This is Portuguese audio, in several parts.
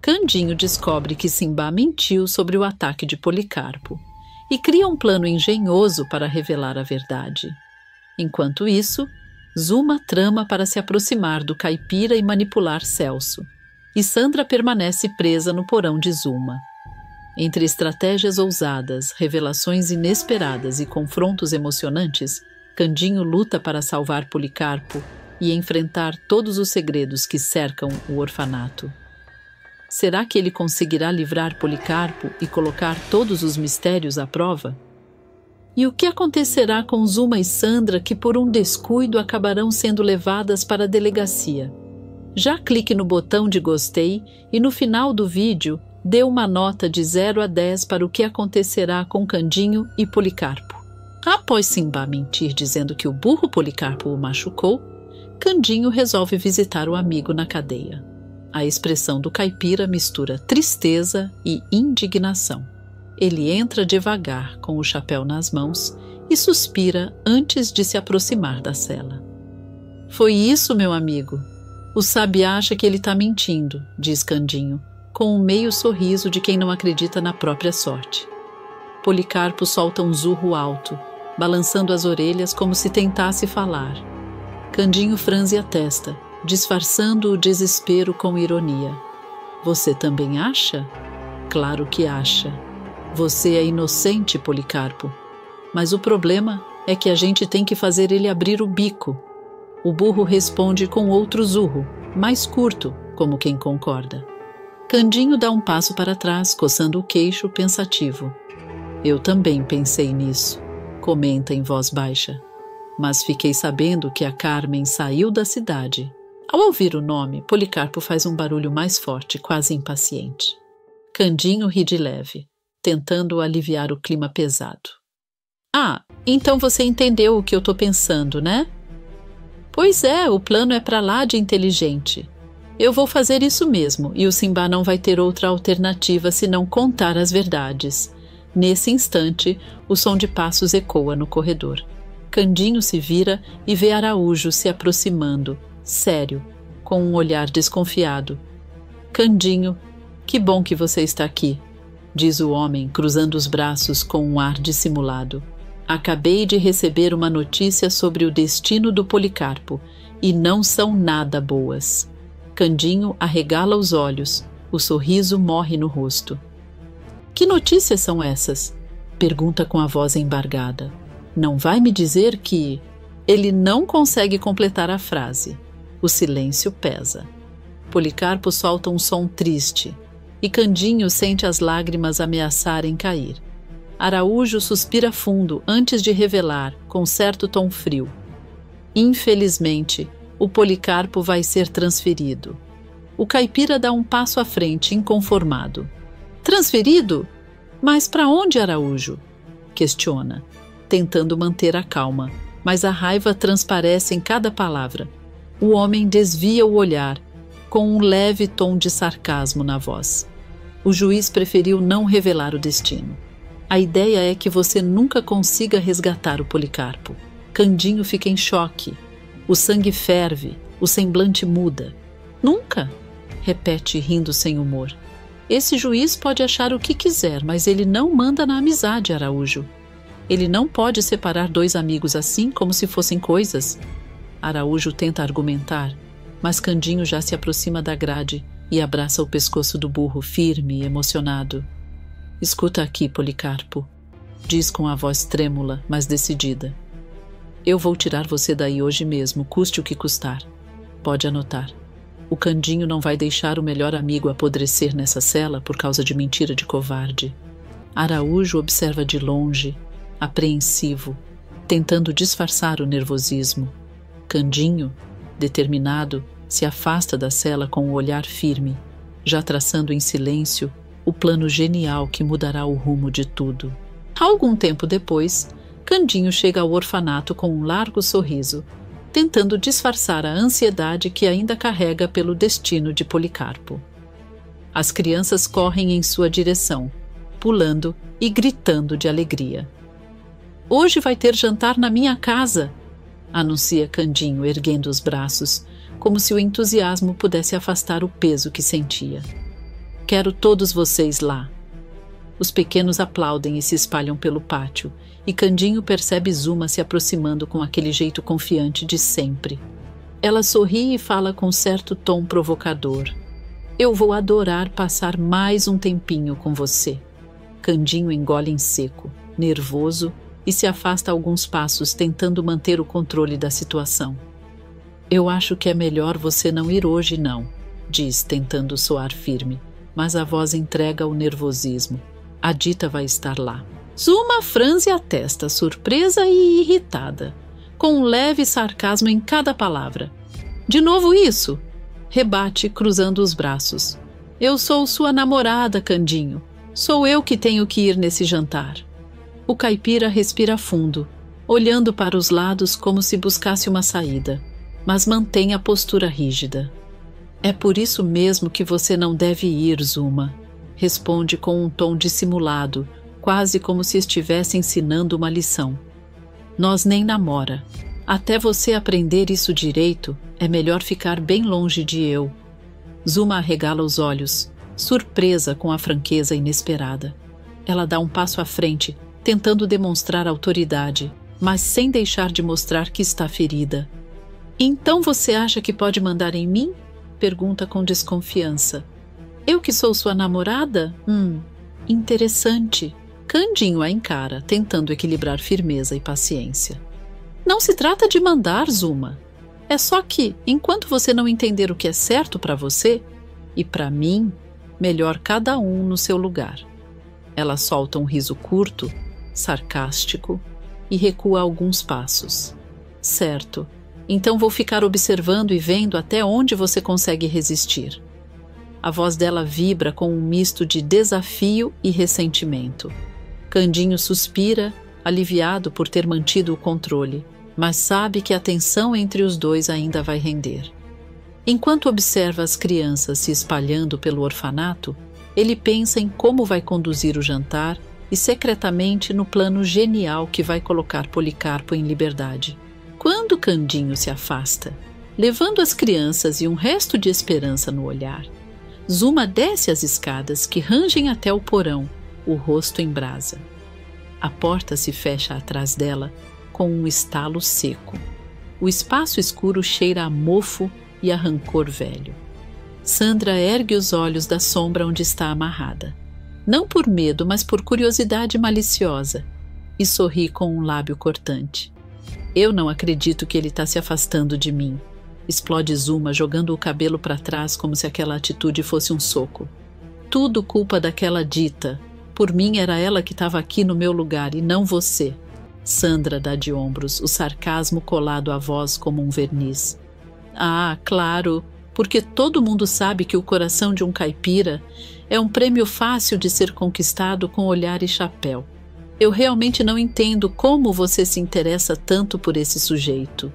Candinho descobre que Simbá mentiu sobre o ataque de Policarpo e cria um plano engenhoso para revelar a verdade. Enquanto isso, Zuma trama para se aproximar do caipira e manipular Celso, e Sandra permanece presa no porão de Zuma. Entre estratégias ousadas, revelações inesperadas e confrontos emocionantes, Candinho luta para salvar Policarpo e enfrentar todos os segredos que cercam o orfanato. Será que ele conseguirá livrar Policarpo e colocar todos os mistérios à prova? E o que acontecerá com Zuma e Sandra que por um descuido acabarão sendo levadas para a delegacia? Já clique no botão de gostei e no final do vídeo dê uma nota de 0 a 10 para o que acontecerá com Candinho e Policarpo. Após Simbá mentir dizendo que o burro Policarpo o machucou, Candinho resolve visitar o amigo na cadeia. A expressão do caipira mistura tristeza e indignação. Ele entra devagar, com o chapéu nas mãos, e suspira antes de se aproximar da cela. "Foi isso, meu amigo. O sabiá acha que ele está mentindo", diz Candinho, com um meio sorriso de quem não acredita na própria sorte. Policarpo solta um zurro alto, balançando as orelhas como se tentasse falar. Candinho franze a testa, disfarçando o desespero com ironia. "Você também acha?" "Claro que acha. Você é inocente, Policarpo. Mas o problema é que a gente tem que fazer ele abrir o bico." O burro responde com outro zurro, mais curto, como quem concorda. Candinho dá um passo para trás, coçando o queixo, pensativo. "Eu também pensei nisso", comenta em voz baixa. "Mas fiquei sabendo que a Carmen saiu da cidade." Ao ouvir o nome, Policarpo faz um barulho mais forte, quase impaciente. Candinho ri de leve, tentando aliviar o clima pesado. "Ah, então você entendeu o que eu tô pensando, né?" "Pois é, o plano é pra lá de inteligente. Eu vou fazer isso mesmo, e o Simbá não vai ter outra alternativa senão contar as verdades." Nesse instante, o som de passos ecoa no corredor. Candinho se vira e vê Araújo se aproximando, sério, com um olhar desconfiado. "Candinho, que bom que você está aqui", diz o homem, cruzando os braços com um ar dissimulado. "Acabei de receber uma notícia sobre o destino do Policarpo, e não são nada boas." Candinho arregala os olhos, o sorriso morre no rosto. "Que notícias são essas?" pergunta com a voz embargada. "Não vai me dizer que..." Ele não consegue completar a frase. O silêncio pesa. Policarpo solta um som triste, e Candinho sente as lágrimas ameaçarem cair. Araújo suspira fundo antes de revelar, com certo tom frio: "Infelizmente, o Policarpo vai ser transferido." O caipira dá um passo à frente, inconformado. "Transferido? Mas para onde, Araújo?" questiona, tentando manter a calma, mas a raiva transparece em cada palavra. O homem desvia o olhar, com um leve tom de sarcasmo na voz. "O juiz preferiu não revelar o destino. A ideia é que você nunca consiga resgatar o Policarpo." Candinho fica em choque. O sangue ferve, o semblante muda. "Nunca?" repete rindo sem humor. "Esse juiz pode achar o que quiser, mas ele não manda na amizade, Araújo. Ele não pode separar dois amigos assim como se fossem coisas." Araújo tenta argumentar, mas Candinho já se aproxima da grade e abraça o pescoço do burro, firme e emocionado. "Escuta aqui, Policarpo", diz com a voz trêmula, mas decidida. "Eu vou tirar você daí hoje mesmo, custe o que custar. Pode anotar. O Candinho não vai deixar o melhor amigo apodrecer nessa cela por causa de mentira de covarde." Araújo observa de longe, apreensivo, tentando disfarçar o nervosismo. Candinho, determinado, se afasta da cela com o olhar firme, já traçando em silêncio o plano genial que mudará o rumo de tudo. Algum tempo depois, Candinho chega ao orfanato com um largo sorriso, tentando disfarçar a ansiedade que ainda carrega pelo destino de Policarpo. As crianças correm em sua direção, pulando e gritando de alegria. "Hoje vai ter jantar na minha casa", anuncia Candinho, erguendo os braços, como se o entusiasmo pudesse afastar o peso que sentia. Quero todos vocês lá. Os pequenos aplaudem e se espalham pelo pátio, e Candinho percebe Zuma se aproximando com aquele jeito confiante de sempre. Ela sorri e fala com certo tom provocador. Eu vou adorar passar mais um tempinho com você. Candinho engole em seco, nervoso, e se afasta alguns passos tentando manter o controle da situação. Eu acho que é melhor você não ir hoje, não, diz, tentando soar firme, mas a voz entrega o nervosismo. A Dita vai estar lá. Zuma franze a testa, surpresa e irritada, com um leve sarcasmo em cada palavra. De novo isso? Rebate, cruzando os braços. Eu sou sua namorada, Candinho. Sou eu que tenho que ir nesse jantar. O caipira respira fundo, olhando para os lados como se buscasse uma saída, mas mantém a postura rígida. É por isso mesmo que você não deve ir, Zuma, responde com um tom dissimulado, quase como se estivesse ensinando uma lição. Nós nem namora. Até você aprender isso direito, é melhor ficar bem longe de eu. Zuma arregala os olhos, surpresa com a franqueza inesperada. Ela dá um passo à frente, tentando demonstrar autoridade, mas sem deixar de mostrar que está ferida. Então você acha que pode mandar em mim? Pergunta com desconfiança. Eu que sou sua namorada? Interessante. Candinho a encara, tentando equilibrar firmeza e paciência. Não se trata de mandar, Zuma. É só que, enquanto você não entender o que é certo para você, e para mim, melhor cada um no seu lugar. Ela solta um riso curto, sarcástico, e recua alguns passos. Certo, então vou ficar observando e vendo até onde você consegue resistir. A voz dela vibra com um misto de desafio e ressentimento. Candinho suspira, aliviado por ter mantido o controle, mas sabe que a tensão entre os dois ainda vai render. Enquanto observa as crianças se espalhando pelo orfanato, ele pensa em como vai conduzir o jantar e secretamente no plano genial que vai colocar Policarpo em liberdade. Quando Candinho se afasta, levando as crianças e um resto de esperança no olhar, Zuma desce as escadas que rangem até o porão, o rosto em brasa. A porta se fecha atrás dela com um estalo seco. O espaço escuro cheira a mofo e a rancor velho. Sandra ergue os olhos da sombra onde está amarrada. Não por medo, mas por curiosidade maliciosa, e sorri com um lábio cortante. Eu não acredito que ele está se afastando de mim. Explode Zuma, jogando o cabelo para trás como se aquela atitude fosse um soco. Tudo culpa daquela Dita. Por mim era ela que estava aqui no meu lugar e não você. Sandra dá de ombros, o sarcasmo colado à voz como um verniz. Ah, claro, porque todo mundo sabe que o coração de um caipira é um prêmio fácil de ser conquistado com olhar e chapéu. Eu realmente não entendo como você se interessa tanto por esse sujeito.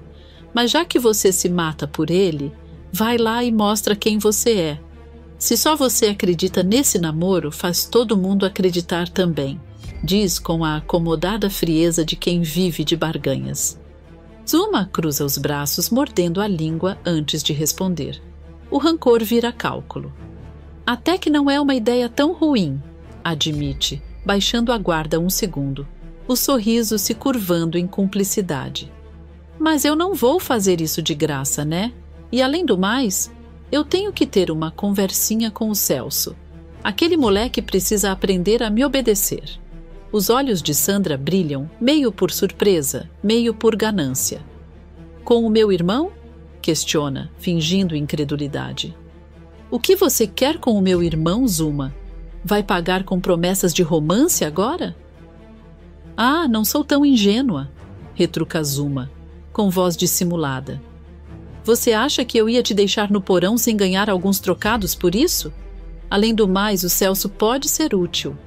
Mas já que você se mata por ele, vai lá e mostra quem você é. Se só você acredita nesse namoro, faz todo mundo acreditar também, diz com a acomodada frieza de quem vive de barganhas. Zuma cruza os braços, mordendo a língua antes de responder. O rancor vira cálculo. Até que não é uma ideia tão ruim, admite, baixando a guarda um segundo, o sorriso se curvando em cumplicidade. Mas eu não vou fazer isso de graça, né? E além do mais, eu tenho que ter uma conversinha com o Celso. Aquele moleque precisa aprender a me obedecer. Os olhos de Sandra brilham, meio por surpresa, meio por ganância. Com o meu irmão? Questiona, fingindo incredulidade. O que você quer com o meu irmão, Zuma? Vai pagar com promessas de romance agora? Ah, não sou tão ingênua, retruca Zuma, com voz dissimulada. Você acha que eu ia te deixar no porão sem ganhar alguns trocados por isso? Além do mais, o Celso pode ser útil.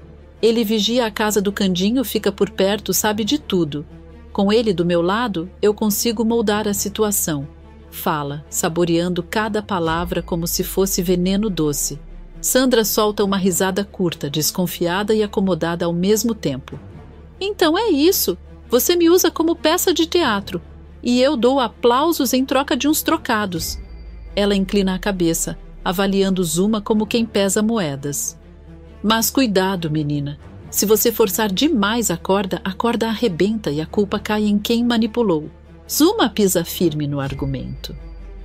Ele vigia a casa do Candinho, fica por perto, sabe de tudo. Com ele do meu lado, eu consigo moldar a situação. Fala, saboreando cada palavra como se fosse veneno doce. Sandra solta uma risada curta, desconfiada e acomodada ao mesmo tempo. Então é isso. Você me usa como peça de teatro. E eu dou aplausos em troca de uns trocados. Ela inclina a cabeça, avaliando Zuma como quem pesa moedas. Mas cuidado, menina. Se você forçar demais a corda arrebenta e a culpa cai em quem manipulou. Zuma pisa firme no argumento.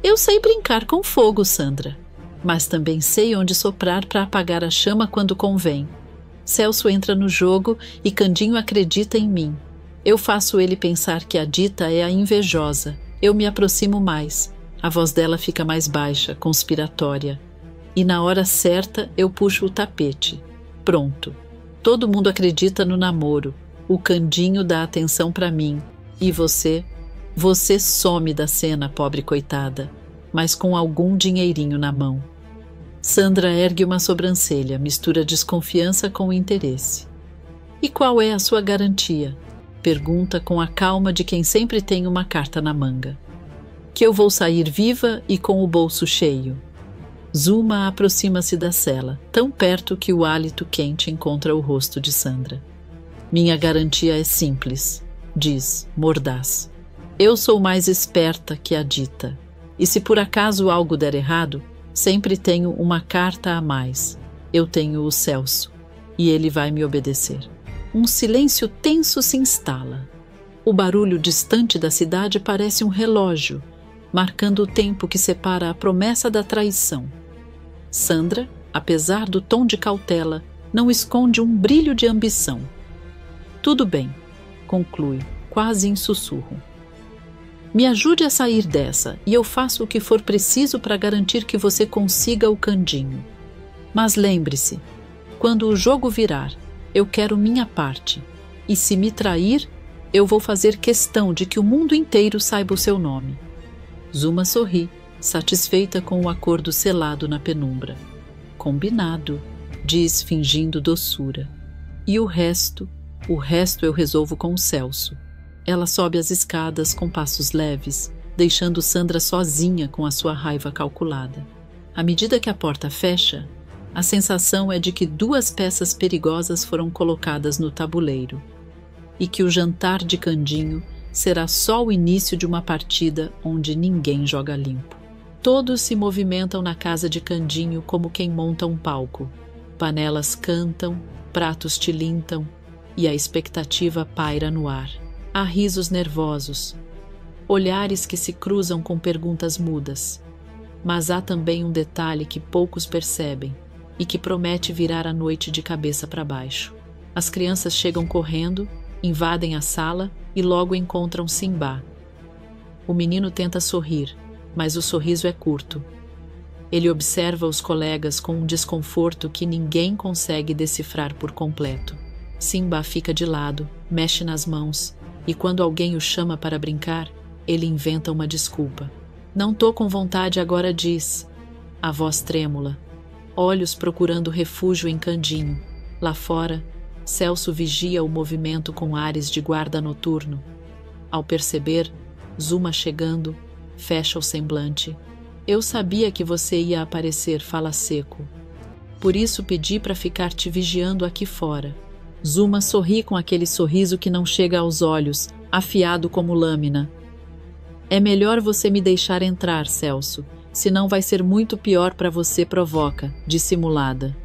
Eu sei brincar com fogo, Sandra, mas também sei onde soprar para apagar a chama quando convém. Celso entra no jogo e Candinho acredita em mim. Eu faço ele pensar que a Dita é a invejosa. Eu me aproximo mais. A voz dela fica mais baixa, conspiratória. E na hora certa eu puxo o tapete. Pronto. Todo mundo acredita no namoro. O Candinho dá atenção para mim. E você? Você some da cena, pobre coitada, mas com algum dinheirinho na mão. Sandra ergue uma sobrancelha, mistura desconfiança com interesse. E qual é a sua garantia? Pergunta com a calma de quem sempre tem uma carta na manga. Que eu vou sair viva e com o bolso cheio. Zuma aproxima-se da cela, tão perto que o hálito quente encontra o rosto de Sandra. Minha garantia é simples, diz, mordaz. Eu sou mais esperta que a Dita. E se por acaso algo der errado, sempre tenho uma carta a mais. Eu tenho o Celso, e ele vai me obedecer. Um silêncio tenso se instala. O barulho distante da cidade parece um relógio, marcando o tempo que separa a promessa da traição. Sandra, apesar do tom de cautela, não esconde um brilho de ambição. Tudo bem, conclui, quase em sussurro. Me ajude a sair dessa e eu faço o que for preciso para garantir que você consiga o Candinho. Mas lembre-se, quando o jogo virar, eu quero minha parte. E se me trair, eu vou fazer questão de que o mundo inteiro saiba o seu nome. Zuma sorri, satisfeita com o acordo selado na penumbra. Combinado, diz fingindo doçura. E o resto eu resolvo com o Celso. Ela sobe as escadas com passos leves, deixando Sandra sozinha com a sua raiva calculada. À medida que a porta fecha, a sensação é de que 2 peças perigosas foram colocadas no tabuleiro e que o jantar de Candinho será só o início de uma partida onde ninguém joga limpo. Todos se movimentam na casa de Candinho como quem monta um palco. Panelas cantam, pratos tilintam e a expectativa paira no ar. Há risos nervosos, olhares que se cruzam com perguntas mudas. Mas há também um detalhe que poucos percebem e que promete virar a noite de cabeça para baixo. As crianças chegam correndo, invadem a sala e logo encontram Simba. O menino tenta sorrir, mas o sorriso é curto. Ele observa os colegas com um desconforto que ninguém consegue decifrar por completo. Simba fica de lado, mexe nas mãos, e quando alguém o chama para brincar, ele inventa uma desculpa. Não tô com vontade agora, diz. A voz trêmula. Olhos procurando refúgio em Candinho. Lá fora, Celso vigia o movimento com ares de guarda noturno. Ao perceber, Zuma chegando, fecha o semblante. Eu sabia que você ia aparecer, fala seco. Por isso pedi para ficar te vigiando aqui fora. Zuma sorri com aquele sorriso que não chega aos olhos, afiado como lâmina. É melhor você me deixar entrar, Celso, senão vai ser muito pior para você, provoca, dissimulada.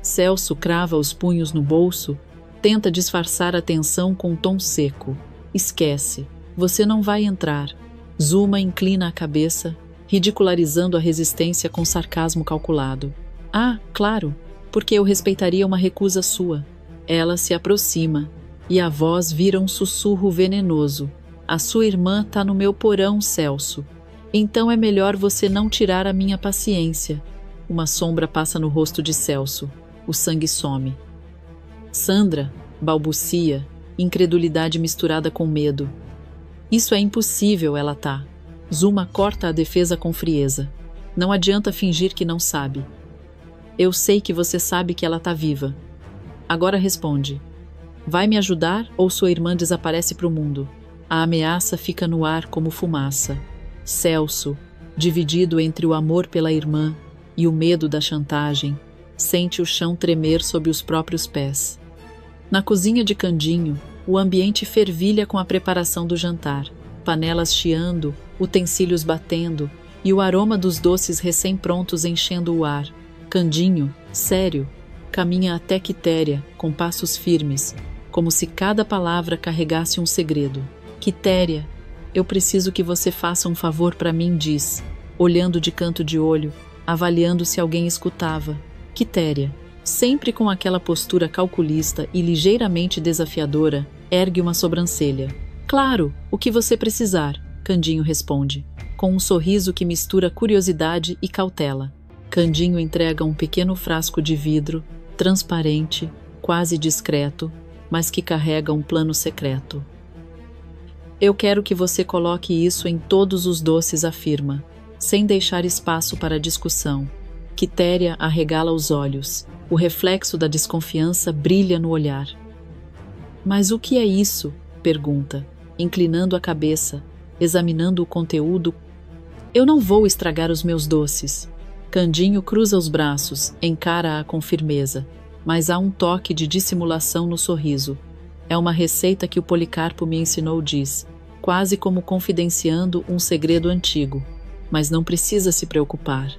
Celso crava os punhos no bolso, tenta disfarçar a tensão com um tom seco. Esquece, você não vai entrar. Zuma inclina a cabeça, ridicularizando a resistência com sarcasmo calculado. Ah, claro, porque eu respeitaria uma recusa sua. Ela se aproxima, e a voz vira um sussurro venenoso. A sua irmã tá no meu porão, Celso. Então é melhor você não tirar a minha paciência. Uma sombra passa no rosto de Celso. O sangue some. Sandra, balbucia, incredulidade misturada com medo. Isso é impossível, ela tá. Zuma corta a defesa com frieza. Não adianta fingir que não sabe. Eu sei que você sabe que ela tá viva. Agora responde. Vai me ajudar ou sua irmã desaparece para o mundo? A ameaça fica no ar como fumaça. Celso, dividido entre o amor pela irmã e o medo da chantagem, sente o chão tremer sob os próprios pés. Na cozinha de Candinho, o ambiente fervilha com a preparação do jantar. Panelas chiando, utensílios batendo, e o aroma dos doces recém-prontos enchendo o ar. Candinho, sério, caminha até Quitéria, com passos firmes, como se cada palavra carregasse um segredo. Quitéria, eu preciso que você faça um favor para mim, diz, olhando de canto de olho, avaliando se alguém escutava. Quitéria, sempre com aquela postura calculista e ligeiramente desafiadora, ergue uma sobrancelha. Claro, o que você precisar, Candinho responde, com um sorriso que mistura curiosidade e cautela. Candinho entrega um pequeno frasco de vidro, transparente, quase discreto, mas que carrega um plano secreto. Eu quero que você coloque isso em todos os doces, afirma, sem deixar espaço para discussão. Quitéria arregala os olhos. O reflexo da desconfiança brilha no olhar. Mas o que é isso? Pergunta, inclinando a cabeça, examinando o conteúdo. Eu não vou estragar os meus doces. Candinho cruza os braços, encara-a com firmeza, mas há um toque de dissimulação no sorriso. É uma receita que o Policarpo me ensinou, diz, quase como confidenciando um segredo antigo. Mas não precisa se preocupar.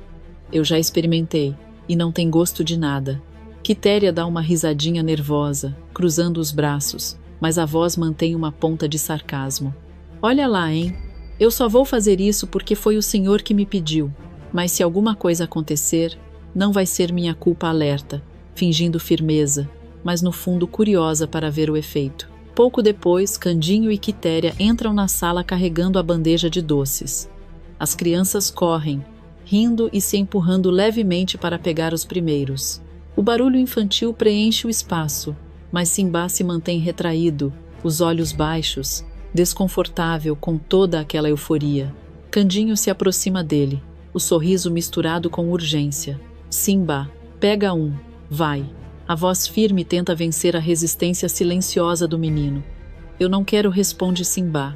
Eu já experimentei, e não tem gosto de nada. Quitéria dá uma risadinha nervosa, cruzando os braços, mas a voz mantém uma ponta de sarcasmo. Olha lá, hein? Eu só vou fazer isso porque foi o senhor que me pediu. Mas se alguma coisa acontecer, não vai ser minha culpa, alerta, fingindo firmeza, mas no fundo curiosa para ver o efeito. Pouco depois, Candinho e Quitéria entram na sala carregando a bandeja de doces. As crianças correm, rindo e se empurrando levemente para pegar os primeiros. O barulho infantil preenche o espaço, mas Simbá se mantém retraído, os olhos baixos, desconfortável com toda aquela euforia. Candinho se aproxima dele, o sorriso misturado com urgência. Simbá, pega um, vai. A voz firme tenta vencer a resistência silenciosa do menino. Eu não quero, responde Simbá,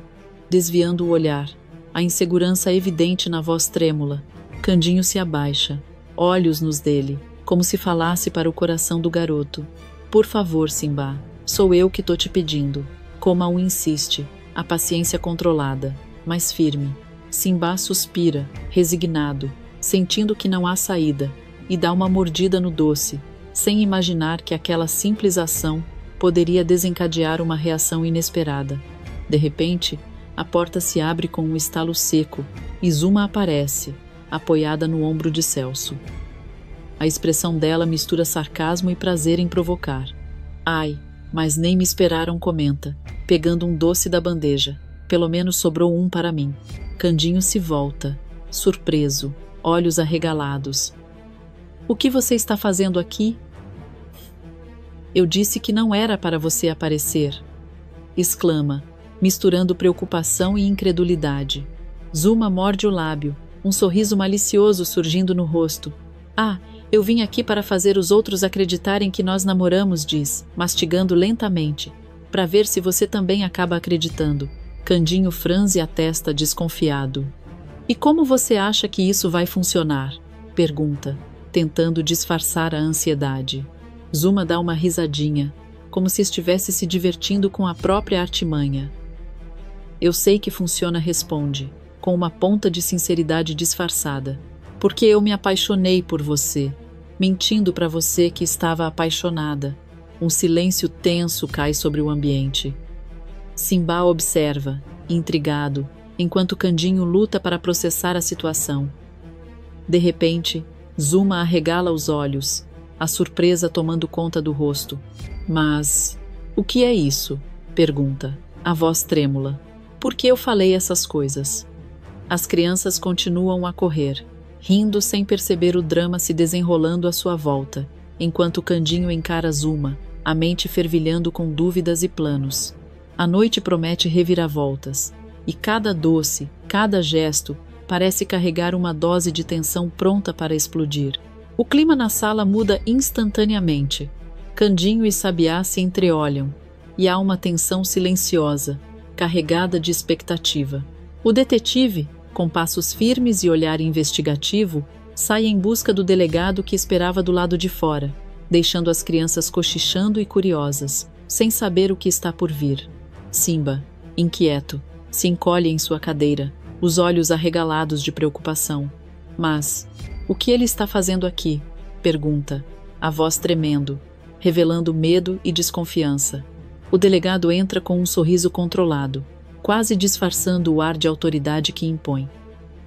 desviando o olhar, a insegurança evidente na voz trêmula. Candinho se abaixa, olhos nos dele, como se falasse para o coração do garoto. Por favor, Simbá, sou eu que tô te pedindo. Como a um insiste, a paciência controlada, mas firme. Simbá suspira, resignado, sentindo que não há saída, e dá uma mordida no doce, sem imaginar que aquela simples ação poderia desencadear uma reação inesperada. De repente, a porta se abre com um estalo seco e Zuma aparece, apoiada no ombro de Celso. A expressão dela mistura sarcasmo e prazer em provocar. Ai, mas nem me esperaram, comenta, pegando um doce da bandeja. Pelo menos sobrou um para mim. Candinho se volta, surpreso, olhos arregalados. O que você está fazendo aqui? Eu disse que não era para você aparecer, exclama, misturando preocupação e incredulidade. Zuma morde o lábio, um sorriso malicioso surgindo no rosto. Ah, eu vim aqui para fazer os outros acreditarem que nós namoramos, diz, mastigando lentamente, para ver se você também acaba acreditando. Candinho franze a testa desconfiado. E como você acha que isso vai funcionar? Pergunta, tentando disfarçar a ansiedade. Zuma dá uma risadinha, como se estivesse se divertindo com a própria artimanha. Eu sei que funciona, responde, com uma ponta de sinceridade disfarçada. Porque eu me apaixonei por você, mentindo para você que estava apaixonada. Um silêncio tenso cai sobre o ambiente. Simbá observa, intrigado, enquanto Candinho luta para processar a situação. De repente, Zuma arregala os olhos, a surpresa tomando conta do rosto. Mas, o que é isso? Pergunta, a voz trêmula. Por que eu falei essas coisas? As crianças continuam a correr, rindo sem perceber o drama se desenrolando à sua volta, enquanto Candinho encara Zuma, a mente fervilhando com dúvidas e planos. A noite promete reviravoltas, e cada doce, cada gesto, parece carregar uma dose de tensão pronta para explodir. O clima na sala muda instantaneamente. Candinho e Sabiá se entreolham, e há uma tensão silenciosa, carregada de expectativa. O detetive, com passos firmes e olhar investigativo, sai em busca do delegado que esperava do lado de fora, deixando as crianças cochichando e curiosas, sem saber o que está por vir. Simba, inquieto, se encolhe em sua cadeira, os olhos arregalados de preocupação. Mas, o que ele está fazendo aqui? Pergunta, a voz tremendo, revelando medo e desconfiança. O delegado entra com um sorriso controlado, quase disfarçando o ar de autoridade que impõe.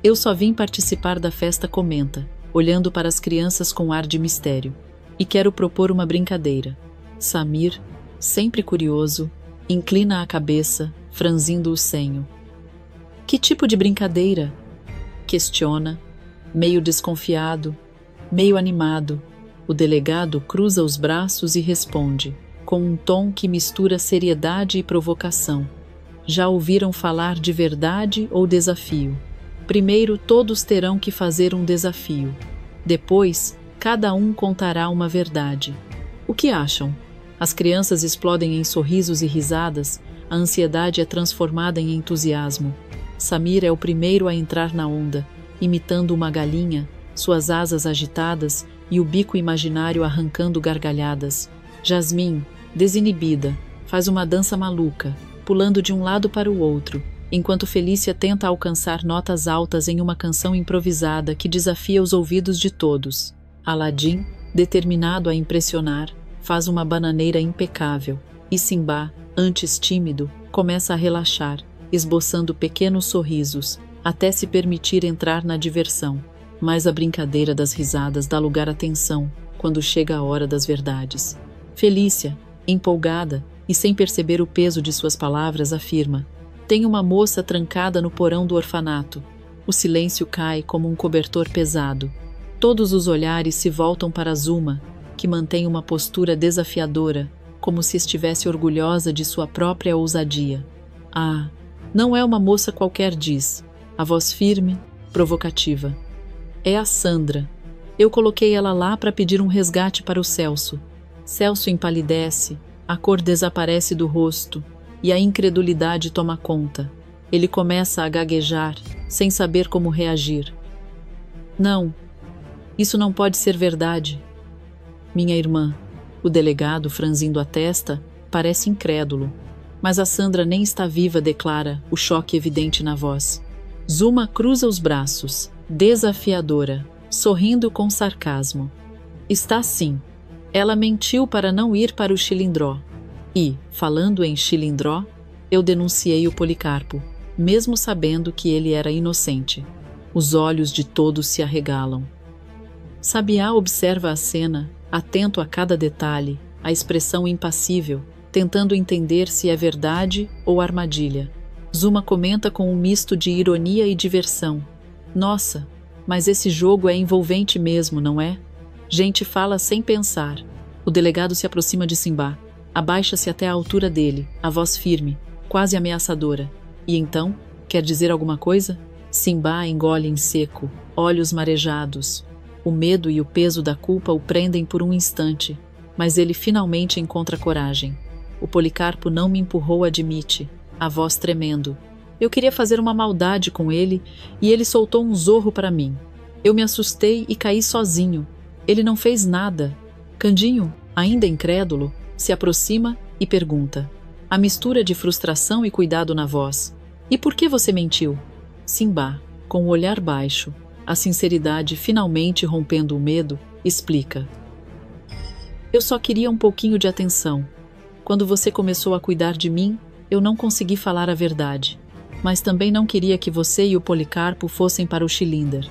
Eu só vim participar da festa, comenta, olhando para as crianças com ar de mistério. E quero propor uma brincadeira. Samir, sempre curioso, inclina a cabeça, franzindo o senho. Que tipo de brincadeira? Questiona, meio desconfiado, meio animado. O delegado cruza os braços e responde, com um tom que mistura seriedade e provocação. Já ouviram falar de verdade ou desafio? Primeiro todos terão que fazer um desafio. Depois, cada um contará uma verdade. O que acham? As crianças explodem em sorrisos e risadas, a ansiedade é transformada em entusiasmo. Samir é o primeiro a entrar na onda, imitando uma galinha, suas asas agitadas e o bico imaginário arrancando gargalhadas. Jasmim, desinibida, faz uma dança maluca, pulando de um lado para o outro, enquanto Felícia tenta alcançar notas altas em uma canção improvisada que desafia os ouvidos de todos. Aladim, determinado a impressionar, faz uma bananeira impecável, e Simbá, antes tímido, começa a relaxar, esboçando pequenos sorrisos, até se permitir entrar na diversão. Mas a brincadeira das risadas dá lugar à tensão quando chega a hora das verdades. Felícia, empolgada e sem perceber o peso de suas palavras, afirma: tem uma moça trancada no porão do orfanato. O silêncio cai como um cobertor pesado. Todos os olhares se voltam para Zuma, que mantém uma postura desafiadora, como se estivesse orgulhosa de sua própria ousadia. Ah, não é uma moça qualquer, diz, a voz firme, provocativa. É a Sandra. Eu coloquei ela lá para pedir um resgate para o Celso. Celso empalidece, a cor desaparece do rosto e a incredulidade toma conta. Ele começa a gaguejar, sem saber como reagir. Não, isso não pode ser verdade. Minha irmã, o delegado, franzindo a testa, parece incrédulo. Mas a Sandra nem está viva, declara, o choque evidente na voz. Zuma cruza os braços, desafiadora, sorrindo com sarcasmo. Está sim. Ela mentiu para não ir para o Chilindró. E, falando em Chilindró, eu denunciei o Policarpo, mesmo sabendo que ele era inocente. Os olhos de todos se arregalam. Sabiá observa a cena, atento a cada detalhe, a expressão impassível, tentando entender se é verdade ou armadilha. Zuma comenta com um misto de ironia e diversão. Nossa, mas esse jogo é envolvente mesmo, não é? Gente fala sem pensar. O delegado se aproxima de Simbá. Abaixa-se até a altura dele, a voz firme, quase ameaçadora. E então, quer dizer alguma coisa? Simbá engole em seco, olhos marejados. O medo e o peso da culpa o prendem por um instante, mas ele finalmente encontra coragem. O Policarpo não me empurrou, admite, a voz tremendo. Eu queria fazer uma maldade com ele e ele soltou um zorro para mim. Eu me assustei e caí sozinho. Ele não fez nada. Candinho, ainda incrédulo, se aproxima e pergunta. A mistura de frustração e cuidado na voz. E por que você mentiu? Simbá, com o olhar baixo, a sinceridade finalmente rompendo o medo, explica. Eu só queria um pouquinho de atenção. Quando você começou a cuidar de mim, eu não consegui falar a verdade. Mas também não queria que você e o Policarpo fossem para o Chilinder.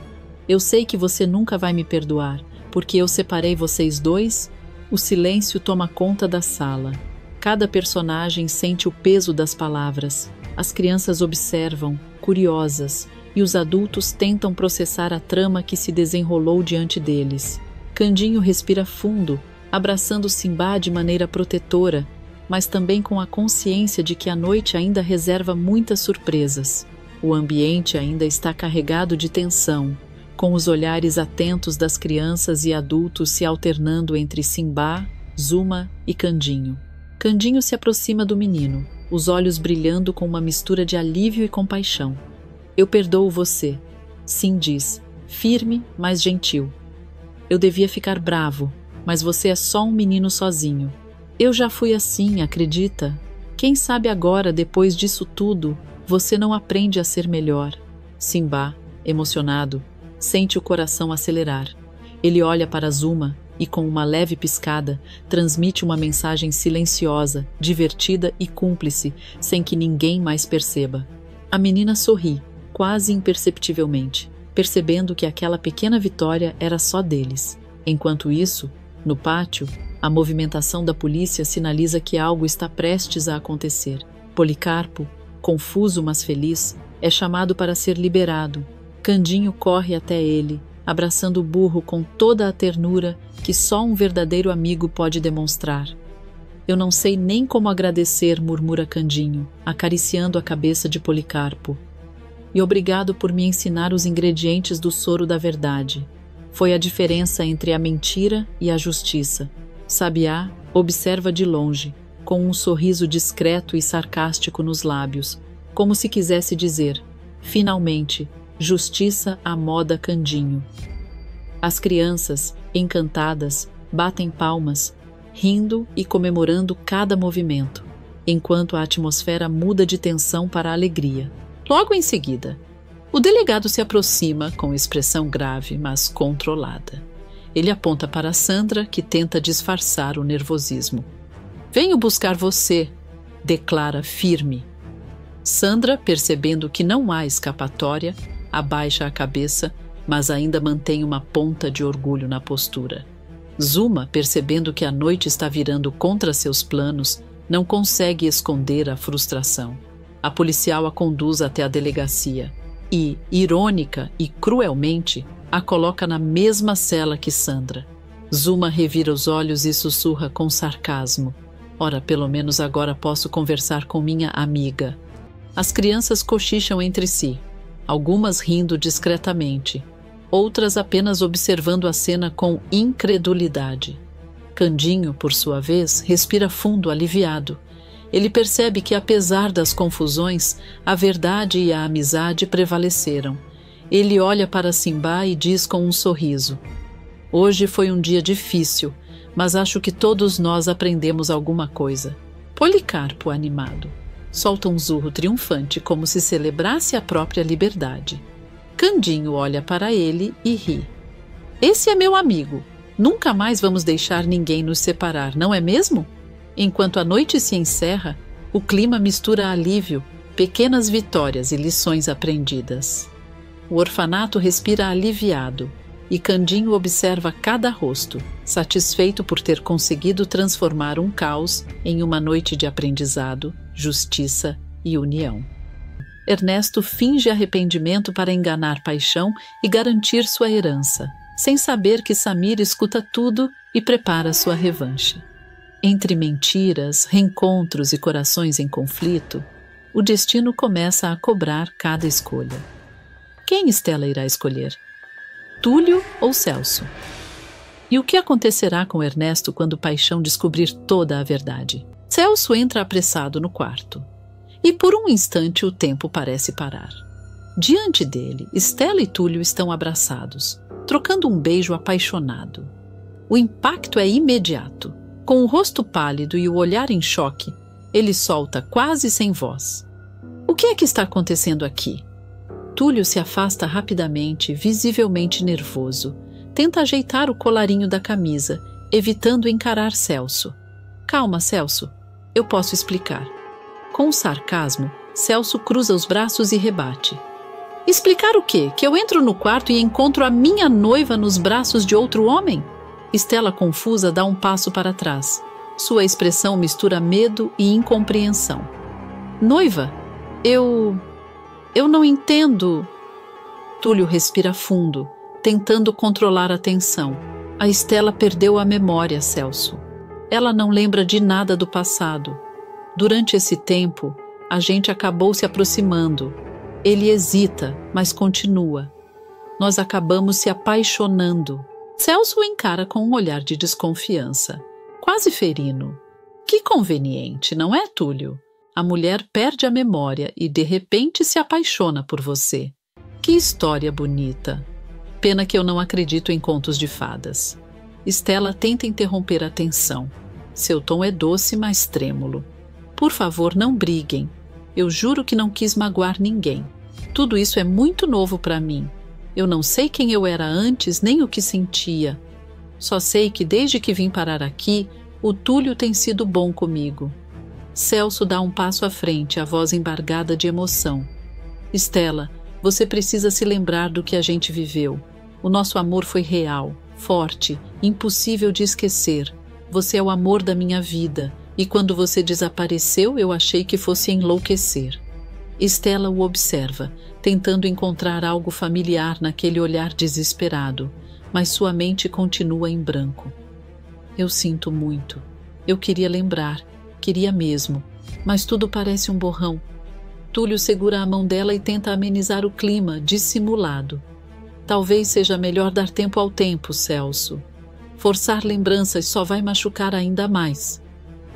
Eu sei que você nunca vai me perdoar, porque eu separei vocês dois. O silêncio toma conta da sala. Cada personagem sente o peso das palavras. As crianças observam, curiosas, e os adultos tentam processar a trama que se desenrolou diante deles. Candinho respira fundo, abraçando Simbá de maneira protetora, mas também com a consciência de que a noite ainda reserva muitas surpresas. O ambiente ainda está carregado de tensão, com os olhares atentos das crianças e adultos se alternando entre Simbá, Zuma e Candinho. Candinho se aproxima do menino, os olhos brilhando com uma mistura de alívio e compaixão. Eu perdoo você, sim, diz, firme, mas gentil. Eu devia ficar bravo, mas você é só um menino sozinho. Eu já fui assim, acredita? Quem sabe agora, depois disso tudo, você não aprende a ser melhor. Simbá, emocionado, sente o coração acelerar. Ele olha para Zuma e, com uma leve piscada, transmite uma mensagem silenciosa, divertida e cúmplice, sem que ninguém mais perceba. A menina sorri, quase imperceptivelmente, percebendo que aquela pequena vitória era só deles. Enquanto isso, no pátio, a movimentação da polícia sinaliza que algo está prestes a acontecer. Policarpo, confuso mas feliz, é chamado para ser liberado. Candinho corre até ele, abraçando o burro com toda a ternura que só um verdadeiro amigo pode demonstrar. Eu não sei nem como agradecer, murmura Candinho, acariciando a cabeça de Policarpo. E obrigado por me ensinar os ingredientes do soro da verdade. Foi a diferença entre a mentira e a justiça. Sabiá observa de longe, com um sorriso discreto e sarcástico nos lábios, como se quisesse dizer, finalmente, justiça à moda Candinho. As crianças, encantadas, batem palmas, rindo e comemorando cada movimento, enquanto a atmosfera muda de tensão para alegria. Logo em seguida, o delegado se aproxima com expressão grave, mas controlada. Ele aponta para Sandra, que tenta disfarçar o nervosismo. "Venho buscar você", declara firme. Sandra, percebendo que não há escapatória, abaixa a cabeça, mas ainda mantém uma ponta de orgulho na postura. Zuma, percebendo que a noite está virando contra seus planos, não consegue esconder a frustração. A policial a conduz até a delegacia e, irônica e cruelmente, a coloca na mesma cela que Sandra. Zuma revira os olhos e sussurra com sarcasmo: "Ora, pelo menos agora posso conversar com minha amiga." As crianças cochicham entre si, algumas rindo discretamente, outras apenas observando a cena com incredulidade. Candinho, por sua vez, respira fundo, aliviado. Ele percebe que, apesar das confusões, a verdade e a amizade prevaleceram. Ele olha para Simbá e diz com um sorriso: "Hoje foi um dia difícil, mas acho que todos nós aprendemos alguma coisa." Policarpo, animado, solta um zurro triunfante, como se celebrasse a própria liberdade. Candinho olha para ele e ri. "Esse é meu amigo. Nunca mais vamos deixar ninguém nos separar, não é mesmo?" Enquanto a noite se encerra, o clima mistura alívio, pequenas vitórias e lições aprendidas. O orfanato respira aliviado e Candinho observa cada rosto, satisfeito por ter conseguido transformar um caos em uma noite de aprendizado, justiça e união. Ernesto finge arrependimento para enganar Paixão e garantir sua herança, sem saber que Samir escuta tudo e prepara sua revanche. Entre mentiras, reencontros e corações em conflito, o destino começa a cobrar cada escolha. Quem Estela irá escolher? Túlio ou Celso? E o que acontecerá com Ernesto quando Paixão descobrir toda a verdade? Celso entra apressado no quarto. E por um instante o tempo parece parar. Diante dele, Estela e Túlio estão abraçados, trocando um beijo apaixonado. O impacto é imediato. Com o rosto pálido e o olhar em choque, ele solta quase sem voz: "O que é que está acontecendo aqui?" Túlio se afasta rapidamente, visivelmente nervoso. Tenta ajeitar o colarinho da camisa, evitando encarar Celso. "Calma, Celso. Eu posso explicar." Com sarcasmo, Celso cruza os braços e rebate: "Explicar o quê? Que eu entro no quarto e encontro a minha noiva nos braços de outro homem?" Estela, confusa, dá um passo para trás. Sua expressão mistura medo e incompreensão. "Noiva? Eu não entendo." Túlio respira fundo, tentando controlar a tensão. A Estela perdeu a memória, Celso. Ela não lembra de nada do passado. Durante esse tempo, a gente acabou se aproximando. Ele hesita, mas continua. Nós acabamos se apaixonando. Celso o encara com um olhar de desconfiança, quase ferino. Que conveniente, não é, Túlio? A mulher perde a memória e de repente se apaixona por você. Que história bonita. Pena que eu não acredito em contos de fadas. Estela tenta interromper a tensão. Seu tom é doce, mas trêmulo. "Por favor, não briguem. Eu juro que não quis magoar ninguém." Tudo isso é muito novo para mim. Eu não sei quem eu era antes, nem o que sentia. Só sei que desde que vim parar aqui, o Túlio tem sido bom comigo. Celso dá um passo à frente, a voz embargada de emoção. Estela, você precisa se lembrar do que a gente viveu. O nosso amor foi real, forte, impossível de esquecer. Você é o amor da minha vida, e quando você desapareceu, eu achei que fosse enlouquecer. Estela o observa, tentando encontrar algo familiar naquele olhar desesperado, mas sua mente continua em branco. Eu sinto muito. Eu queria lembrar, queria mesmo, mas tudo parece um borrão. Túlio segura a mão dela e tenta amenizar o clima, dissimulado. Talvez seja melhor dar tempo ao tempo, Celso. Forçar lembranças só vai machucar ainda mais.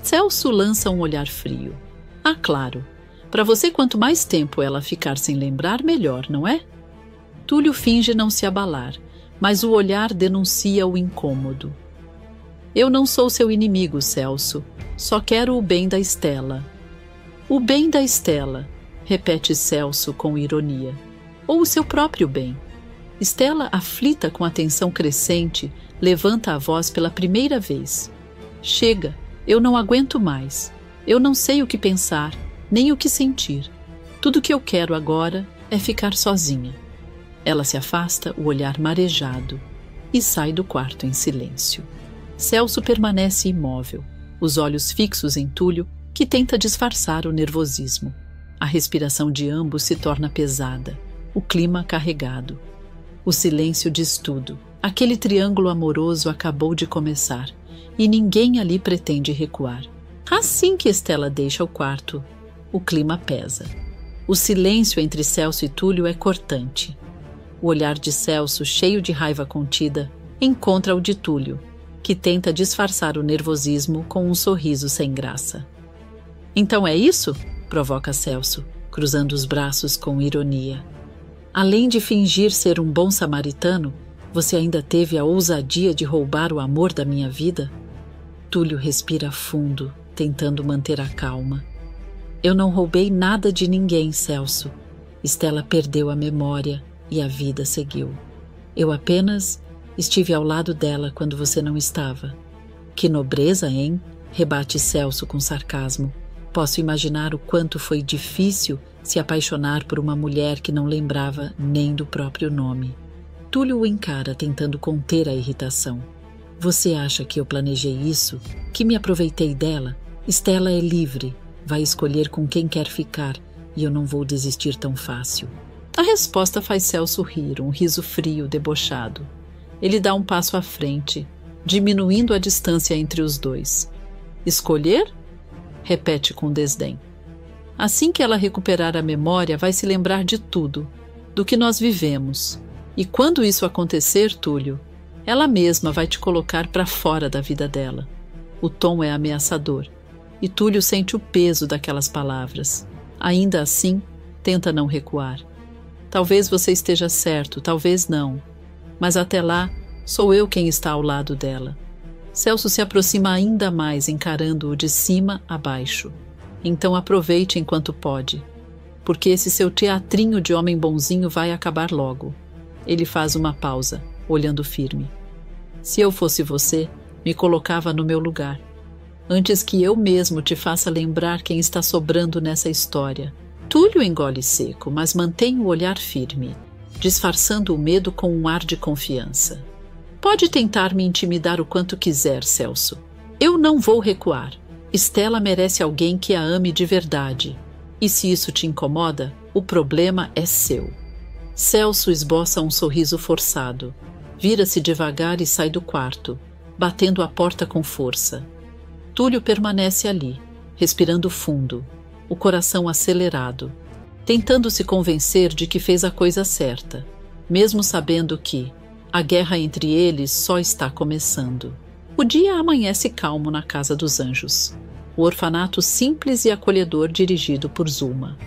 Celso lança um olhar frio. Ah, claro. Para você, quanto mais tempo ela ficar sem lembrar, melhor, não é? Túlio finge não se abalar, mas o olhar denuncia o incômodo. Eu não sou seu inimigo, Celso. Só quero o bem da Estela. O bem da Estela, repete Celso com ironia. Ou o seu próprio bem. Estela, aflita com a tensão crescente, levanta a voz pela primeira vez. Chega, eu não aguento mais. Eu não sei o que pensar, nem o que sentir. Tudo que eu quero agora é ficar sozinha. Ela se afasta, o olhar marejado, e sai do quarto em silêncio. Celso permanece imóvel, os olhos fixos em Túlio, que tenta disfarçar o nervosismo. A respiração de ambos se torna pesada, o clima carregado. O silêncio diz tudo. Aquele triângulo amoroso acabou de começar, e ninguém ali pretende recuar. Assim que Estela deixa o quarto, o clima pesa. O silêncio entre Celso e Túlio é cortante. O olhar de Celso, cheio de raiva contida, encontra o de Túlio, que tenta disfarçar o nervosismo com um sorriso sem graça. Então é isso? Provoca Celso, cruzando os braços com ironia. Além de fingir ser um bom samaritano, você ainda teve a ousadia de roubar o amor da minha vida? Túlio respira fundo, tentando manter a calma. Eu não roubei nada de ninguém, Celso. Estela perdeu a memória e a vida seguiu. Eu apenas estive ao lado dela quando você não estava. Que nobreza, hein? Rebate Celso com sarcasmo. Posso imaginar o quanto foi difícil se apaixonar por uma mulher que não lembrava nem do próprio nome. Túlio o encara, tentando conter a irritação. Você acha que eu planejei isso? Que me aproveitei dela? Estela é livre, vai escolher com quem quer ficar, e eu não vou desistir tão fácil. A resposta faz Celso rir, um riso frio, debochado. Ele dá um passo à frente, diminuindo a distância entre os dois. Escolher? Repete com desdém. Assim que ela recuperar a memória, vai se lembrar de tudo, do que nós vivemos. E quando isso acontecer, Túlio, ela mesma vai te colocar para fora da vida dela. O tom é ameaçador, e Túlio sente o peso daquelas palavras. Ainda assim, tenta não recuar. Talvez você esteja certo, talvez não. Mas até lá, sou eu quem está ao lado dela. Celso se aproxima ainda mais, encarando-o de cima a baixo. Então aproveite enquanto pode, porque esse seu teatrinho de homem bonzinho vai acabar logo. Ele faz uma pausa, olhando firme. Se eu fosse você, me colocava no meu lugar. Antes que eu mesmo te faça lembrar quem está sobrando nessa história. Túlio engole seco, mas mantém o olhar firme, disfarçando o medo com um ar de confiança. Pode tentar me intimidar o quanto quiser, Celso. Eu não vou recuar. Estela merece alguém que a ame de verdade. E se isso te incomoda, o problema é seu. Celso esboça um sorriso forçado. Vira-se devagar e sai do quarto, batendo a porta com força. Túlio permanece ali, respirando fundo, o coração acelerado, tentando se convencer de que fez a coisa certa, mesmo sabendo que a guerra entre eles só está começando. O dia amanhece calmo na Casa dos Anjos, o orfanato simples e acolhedor dirigido por Zuma.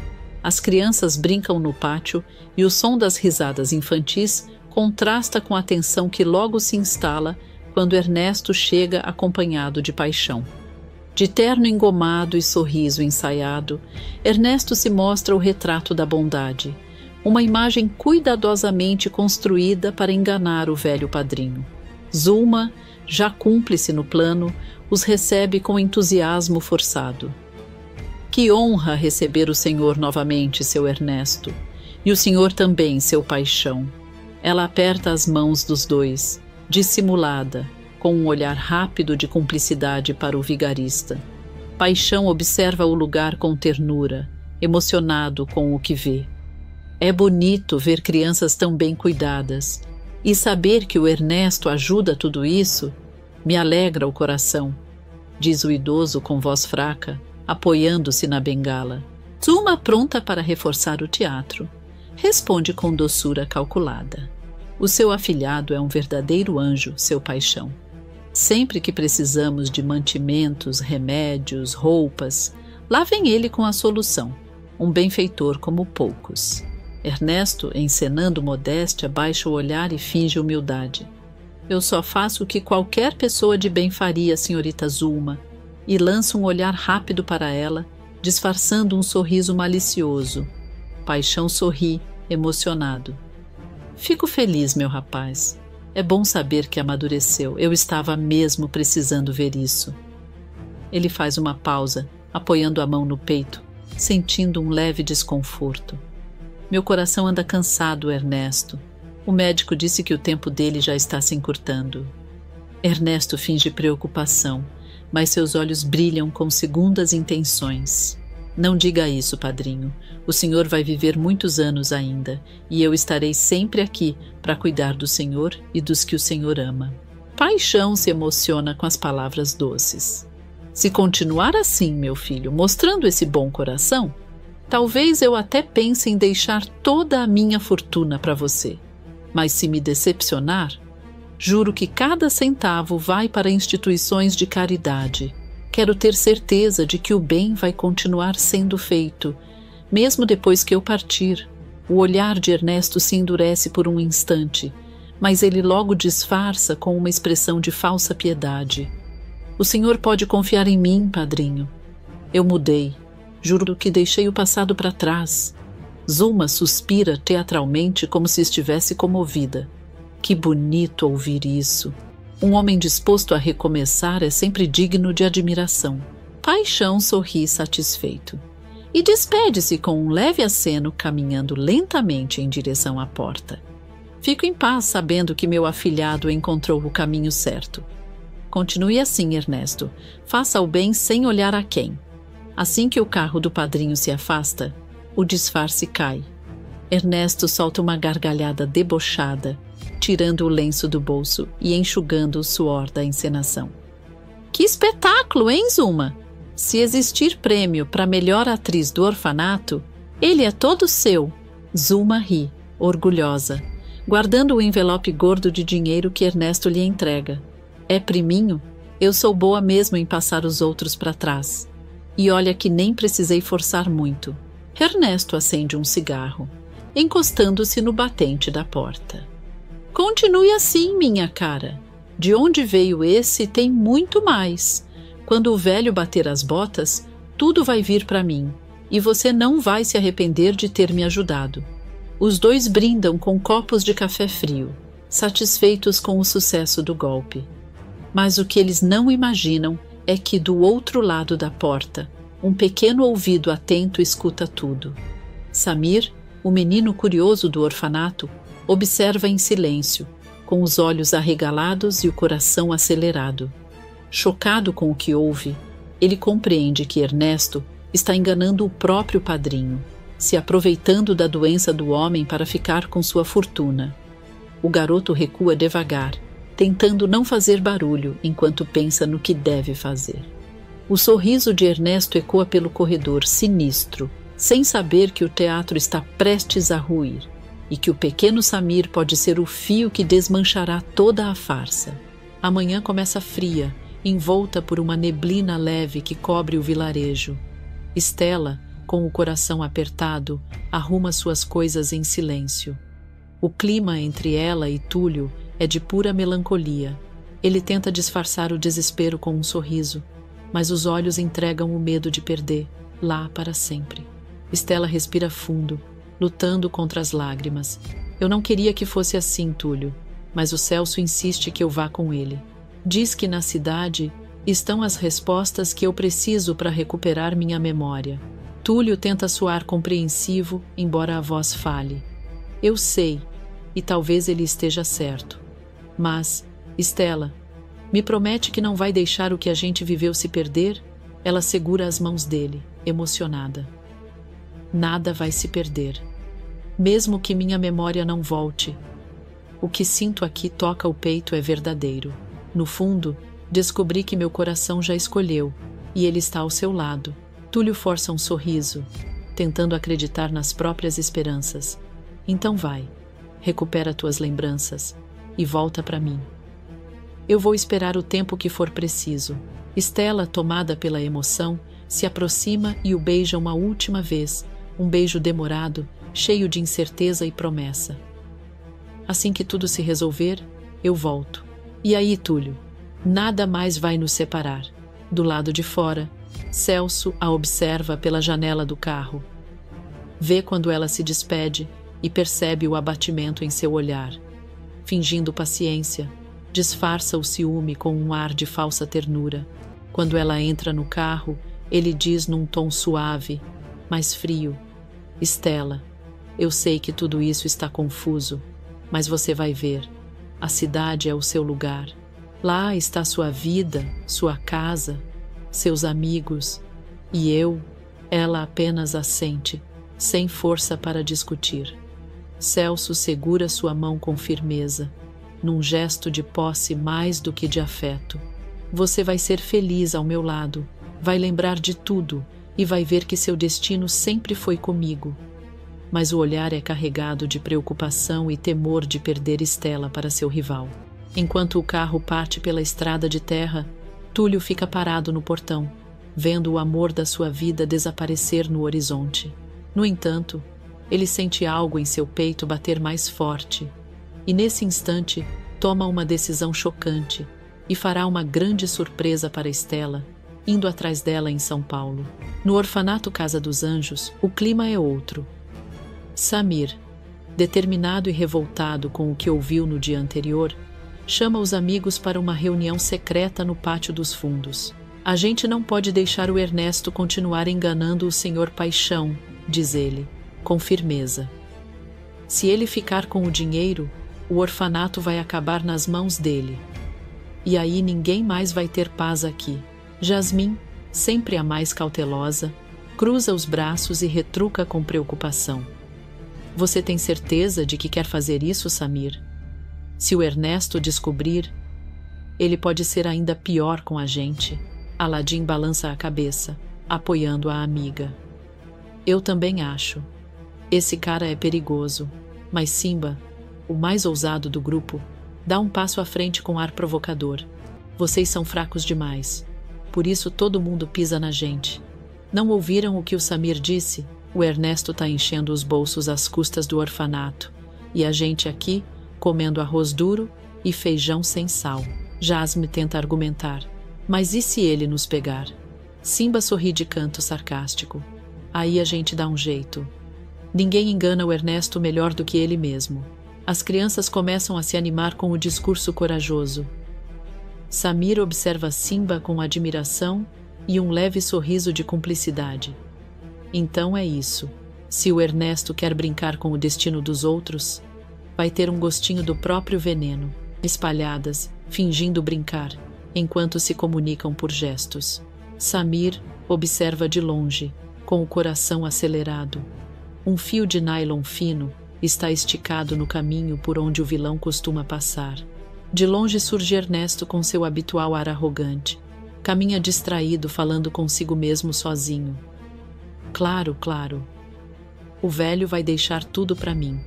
As crianças brincam no pátio e o som das risadas infantis contrasta com a tensão que logo se instala quando Ernesto chega acompanhado de Paixão. De terno engomado e sorriso ensaiado, Ernesto se mostra o retrato da bondade, uma imagem cuidadosamente construída para enganar o velho padrinho. Zulma, já cúmplice no plano, os recebe com entusiasmo forçado. Que honra receber o senhor novamente, seu Ernesto, e o senhor também, seu Paixão. Ela aperta as mãos dos dois, dissimulada, com um olhar rápido de cumplicidade para o vigarista. Paixão observa o lugar com ternura, emocionado com o que vê. É bonito ver crianças tão bem cuidadas, e saber que o Ernesto ajuda tudo isso me alegra o coração, diz o idoso com voz fraca, apoiando-se na bengala. Zulma, pronta para reforçar o teatro, responde com doçura calculada. O seu afilhado é um verdadeiro anjo, seu Paixão. Sempre que precisamos de mantimentos, remédios, roupas, lá vem ele com a solução, um benfeitor como poucos. Ernesto, encenando modéstia, baixa o olhar e finge humildade. Eu só faço o que qualquer pessoa de bem faria, senhorita Zulma, e lança um olhar rápido para ela, disfarçando um sorriso malicioso. Paixão sorri, emocionado. Fico feliz, meu rapaz. É bom saber que amadureceu. Eu estava mesmo precisando ver isso. Ele faz uma pausa, apoiando a mão no peito, sentindo um leve desconforto. Meu coração anda cansado, Ernesto. O médico disse que o tempo dele já está se encurtando. Ernesto finge preocupação, mas seus olhos brilham com segundas intenções. Não diga isso, padrinho. O senhor vai viver muitos anos ainda, e eu estarei sempre aqui para cuidar do senhor e dos que o senhor ama. Paixão se emociona com as palavras doces. Se continuar assim, meu filho, mostrando esse bom coração, talvez eu até pense em deixar toda a minha fortuna para você. Mas se me decepcionar, juro que cada centavo vai para instituições de caridade. Quero ter certeza de que o bem vai continuar sendo feito, mesmo depois que eu partir. O olhar de Ernesto se endurece por um instante, mas ele logo disfarça com uma expressão de falsa piedade. O senhor pode confiar em mim, padrinho. Eu mudei. Juro que deixei o passado para trás. Zulma suspira teatralmente como se estivesse comovida. Que bonito ouvir isso. Um homem disposto a recomeçar é sempre digno de admiração. Paixão sorri satisfeito e despede-se com um leve aceno, caminhando lentamente em direção à porta. Fico em paz sabendo que meu afilhado encontrou o caminho certo. Continue assim, Ernesto. Faça o bem sem olhar a quem. Assim que o carro do padrinho se afasta, o disfarce cai. Ernesto solta uma gargalhada debochada, tirando o lenço do bolso e enxugando o suor da encenação. Que espetáculo, hein, Zulma? Se existir prêmio para melhor atriz do orfanato, ele é todo seu. Zulma ri, orgulhosa, guardando o envelope gordo de dinheiro que Ernesto lhe entrega. É priminho? Eu sou boa mesmo em passar os outros para trás. E olha que nem precisei forçar muito. Ernesto acende um cigarro, encostando-se no batente da porta. Continue assim, minha cara. De onde veio esse tem muito mais. Quando o velho bater as botas, tudo vai vir para mim, e você não vai se arrepender de ter me ajudado. Os dois brindam com copos de café frio, satisfeitos com o sucesso do golpe. Mas o que eles não imaginam é que do outro lado da porta, um pequeno ouvido atento escuta tudo. Samir, o menino curioso do orfanato, observa em silêncio, com os olhos arregalados e o coração acelerado. Chocado com o que ouve, ele compreende que Ernesto está enganando o próprio padrinho, se aproveitando da doença do homem para ficar com sua fortuna. O garoto recua devagar, tentando não fazer barulho enquanto pensa no que deve fazer. O sorriso de Ernesto ecoa pelo corredor, sinistro, sem saber que o teatro está prestes a ruir e que o pequeno Samir pode ser o fio que desmanchará toda a farsa. A manhã começa fria, envolta por uma neblina leve que cobre o vilarejo. Estela, com o coração apertado, arruma suas coisas em silêncio. O clima entre ela e Túlio é de pura melancolia. Ele tenta disfarçar o desespero com um sorriso, mas os olhos entregam o medo de perder, lá para sempre. Estela respira fundo, lutando contra as lágrimas. Eu não queria que fosse assim, Túlio, mas o Celso insiste que eu vá com ele. Diz que na cidade estão as respostas que eu preciso para recuperar minha memória. Túlio tenta soar compreensivo, embora a voz fale. Eu sei, e talvez ele esteja certo. Mas, Estela, me promete que não vai deixar o que a gente viveu se perder? Ela segura as mãos dele, emocionada. Nada vai se perder. Mesmo que minha memória não volte. O que sinto aqui toca o peito é verdadeiro. No fundo, descobri que meu coração já escolheu, e ele está ao seu lado. Túlio força um sorriso, tentando acreditar nas próprias esperanças. Então vai, recupera tuas lembranças e volta para mim. Eu vou esperar o tempo que for preciso. Estela, tomada pela emoção, se aproxima e o beija uma última vez, um beijo demorado, cheio de incerteza e promessa. Assim que tudo se resolver, eu volto. E aí, Túlio, nada mais vai nos separar. Do lado de fora, Celso a observa pela janela do carro. Vê quando ela se despede e percebe o abatimento em seu olhar. Fingindo paciência, disfarça o ciúme com um ar de falsa ternura. Quando ela entra no carro, ele diz num tom suave, mas frio: Estela, eu sei que tudo isso está confuso, mas você vai ver. A cidade é o seu lugar. Lá está sua vida, sua casa, seus amigos. E eu, ela apenas assente, sem força para discutir. Celso segura sua mão com firmeza, num gesto de posse mais do que de afeto. Você vai ser feliz ao meu lado, vai lembrar de tudo e vai ver que seu destino sempre foi comigo. Mas o olhar é carregado de preocupação e temor de perder Estela para seu rival. Enquanto o carro parte pela estrada de terra, Túlio fica parado no portão, vendo o amor da sua vida desaparecer no horizonte. No entanto, ele sente algo em seu peito bater mais forte, e nesse instante toma uma decisão chocante e fará uma grande surpresa para Estela, indo atrás dela em São Paulo. No orfanato Casa dos Anjos, o clima é outro. Samir, determinado e revoltado com o que ouviu no dia anterior, chama os amigos para uma reunião secreta no pátio dos fundos. A gente não pode deixar o Ernesto continuar enganando o Senhor Paixão, diz ele, com firmeza. Se ele ficar com o dinheiro, o orfanato vai acabar nas mãos dele. E aí ninguém mais vai ter paz aqui. Jasmin, sempre a mais cautelosa, cruza os braços e retruca com preocupação. Você tem certeza de que quer fazer isso, Samir? Se o Ernesto descobrir, ele pode ser ainda pior com a gente. Aladim balança a cabeça, apoiando a amiga. Eu também acho. Esse cara é perigoso, mas Simba, o mais ousado do grupo, dá um passo à frente com ar provocador. Vocês são fracos demais. Por isso todo mundo pisa na gente. Não ouviram o que o Samir disse? O Ernesto tá enchendo os bolsos às custas do orfanato. E a gente aqui, comendo arroz duro e feijão sem sal. Jasmine tenta argumentar. Mas e se ele nos pegar? Simba sorri de canto sarcástico. Aí a gente dá um jeito. Ninguém engana o Ernesto melhor do que ele mesmo. As crianças começam a se animar com o discurso corajoso. Samir observa Simba com admiração e um leve sorriso de cumplicidade. Então é isso. Se o Ernesto quer brincar com o destino dos outros, vai ter um gostinho do próprio veneno, espalhadas, fingindo brincar, enquanto se comunicam por gestos. Samir observa de longe, com o coração acelerado. Um fio de nylon fino está esticado no caminho por onde o vilão costuma passar. De longe surge Ernesto com seu habitual ar arrogante. Caminha distraído, falando consigo mesmo sozinho. Claro, claro. O velho vai deixar tudo para mim.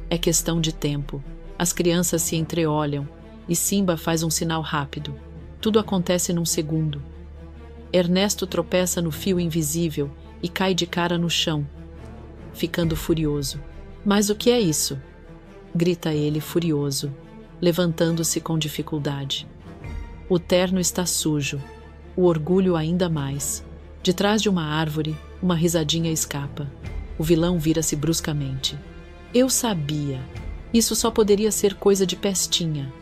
É questão de tempo. As crianças se entreolham e Simba faz um sinal rápido. Tudo acontece num segundo. Ernesto tropeça no fio invisível e cai de cara no chão, ficando furioso. Mas o que é isso? Grita ele furioso, levantando-se com dificuldade. O terno está sujo, o orgulho ainda mais. De trás de uma árvore, uma risadinha escapa. O vilão vira-se bruscamente. Eu sabia. Isso só poderia ser coisa de pestinha.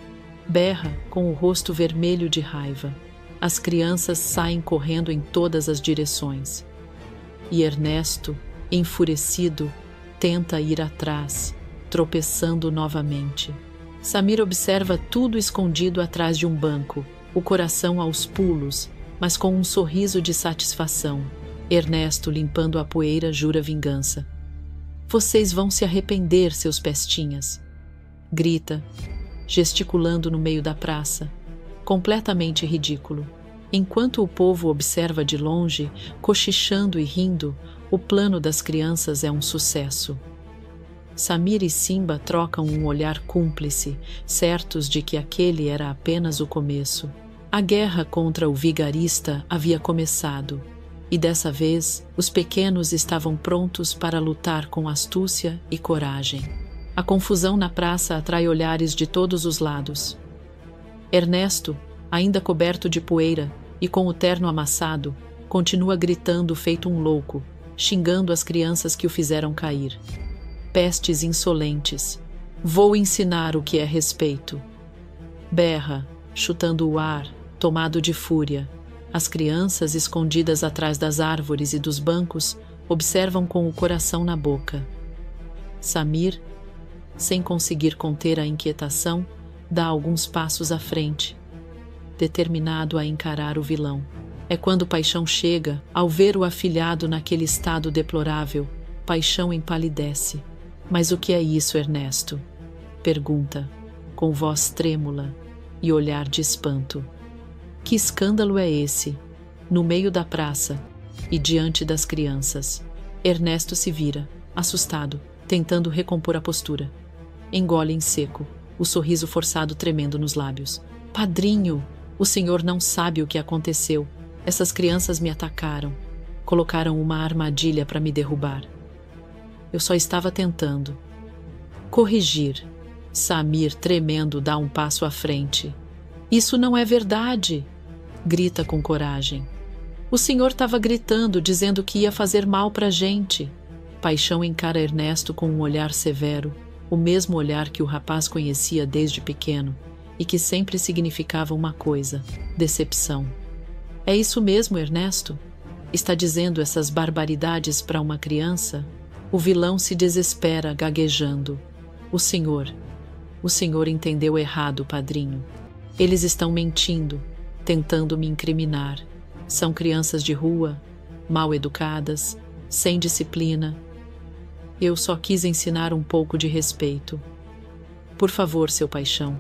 Berra, com o rosto vermelho de raiva. As crianças saem correndo em todas as direções. E Ernesto, enfurecido, tenta ir atrás, tropeçando novamente. Samir observa tudo escondido atrás de um banco, o coração aos pulos, mas com um sorriso de satisfação. Ernesto, limpando a poeira, jura vingança. Vocês vão se arrepender, seus pestinhas. Grita, gesticulando no meio da praça, completamente ridículo. Enquanto o povo observa de longe, cochichando e rindo, o plano das crianças é um sucesso. Samir e Simba trocam um olhar cúmplice, certos de que aquele era apenas o começo. A guerra contra o vigarista havia começado, e dessa vez os pequenos estavam prontos para lutar com astúcia e coragem. A confusão na praça atrai olhares de todos os lados. Ernesto, ainda coberto de poeira e com o terno amassado, continua gritando feito um louco, xingando as crianças que o fizeram cair. Pestes insolentes. Vou ensinar o que é respeito. Berra, chutando o ar, tomado de fúria. As crianças, escondidas atrás das árvores e dos bancos, observam com o coração na boca. Samir, sem conseguir conter a inquietação, dá alguns passos à frente, determinado a encarar o vilão. É quando Paixão chega, ao ver o afilhado naquele estado deplorável, Paixão empalidece. Mas o que é isso, Ernesto? Pergunta, com voz trêmula e olhar de espanto. Que escândalo é esse? No meio da praça e diante das crianças. Ernesto se vira, assustado, tentando recompor a postura. Engole em seco, o sorriso forçado tremendo nos lábios. Padrinho, o senhor não sabe o que aconteceu. Essas crianças me atacaram. Colocaram uma armadilha para me derrubar. Eu só estava tentando corrigir. Samir, tremendo, dá um passo à frente. Isso não é verdade! Grita com coragem. O senhor estava gritando, dizendo que ia fazer mal pra gente. Paixão encara Ernesto com um olhar severo, o mesmo olhar que o rapaz conhecia desde pequeno e que sempre significava uma coisa: decepção. É isso mesmo, Ernesto? Está dizendo essas barbaridades para uma criança? O vilão se desespera, gaguejando. O senhor entendeu errado, padrinho. Eles estão mentindo, tentando me incriminar. São crianças de rua, mal educadas, sem disciplina. Eu só quis ensinar um pouco de respeito. Por favor, seu Paixão,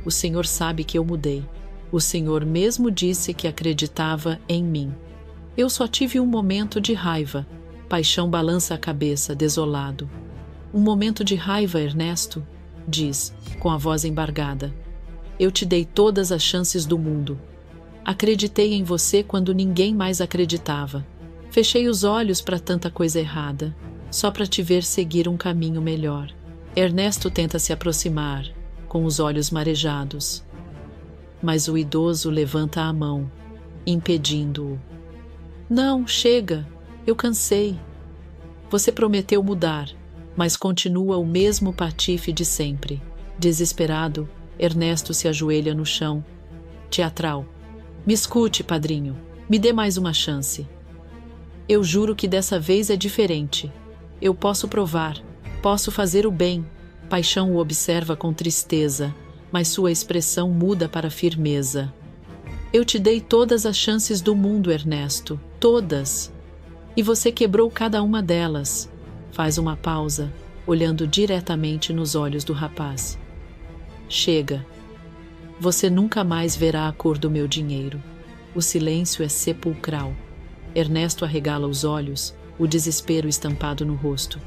o senhor sabe que eu mudei. O senhor mesmo disse que acreditava em mim. Eu só tive um momento de raiva. Paixão balança a cabeça, desolado. Um momento de raiva, Ernesto, diz, com a voz embargada. Eu te dei todas as chances do mundo. Acreditei em você quando ninguém mais acreditava. Fechei os olhos para tanta coisa errada, só para te ver seguir um caminho melhor. Ernesto tenta se aproximar, com os olhos marejados. Mas o idoso levanta a mão, impedindo-o. Não, chega, eu cansei. Você prometeu mudar, mas continua o mesmo patife de sempre. Desesperado, Ernesto se ajoelha no chão. Teatral. Me escute, padrinho. Me dê mais uma chance. Eu juro que dessa vez é diferente. Eu posso provar. Posso fazer o bem. Paixão o observa com tristeza, mas sua expressão muda para firmeza. Eu te dei todas as chances do mundo, Ernesto. Todas. E você quebrou cada uma delas. Faz uma pausa, olhando diretamente nos olhos do rapaz. Chega. Você nunca mais verá a cor do meu dinheiro. O silêncio é sepulcral. Ernesto arregala os olhos, o desespero estampado no rosto.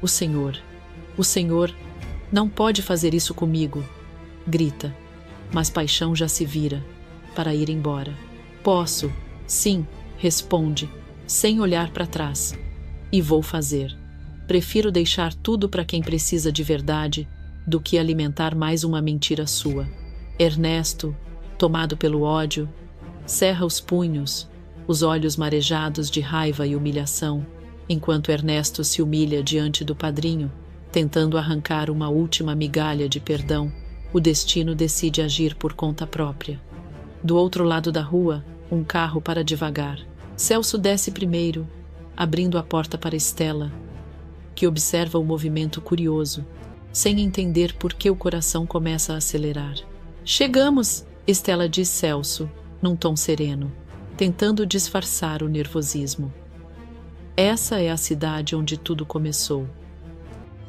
O senhor não pode fazer isso comigo, grita, mas Paixão já se vira para ir embora. Posso, sim, responde, sem olhar para trás. E vou fazer. Prefiro deixar tudo para quem precisa de verdade do que alimentar mais uma mentira sua. Ernesto, tomado pelo ódio, cerra os punhos, os olhos marejados de raiva e humilhação, Enquanto Ernesto se humilha diante do padrinho, tentando arrancar uma última migalha de perdão, o destino decide agir por conta própria. Do outro lado da rua, um carro para devagar. Celso desce primeiro, abrindo a porta para Estela, que observa o movimento curioso, sem entender por que o coração começa a acelerar. Chegamos, Estela diz Celso, num tom sereno, tentando disfarçar o nervosismo. Essa é a cidade onde tudo começou.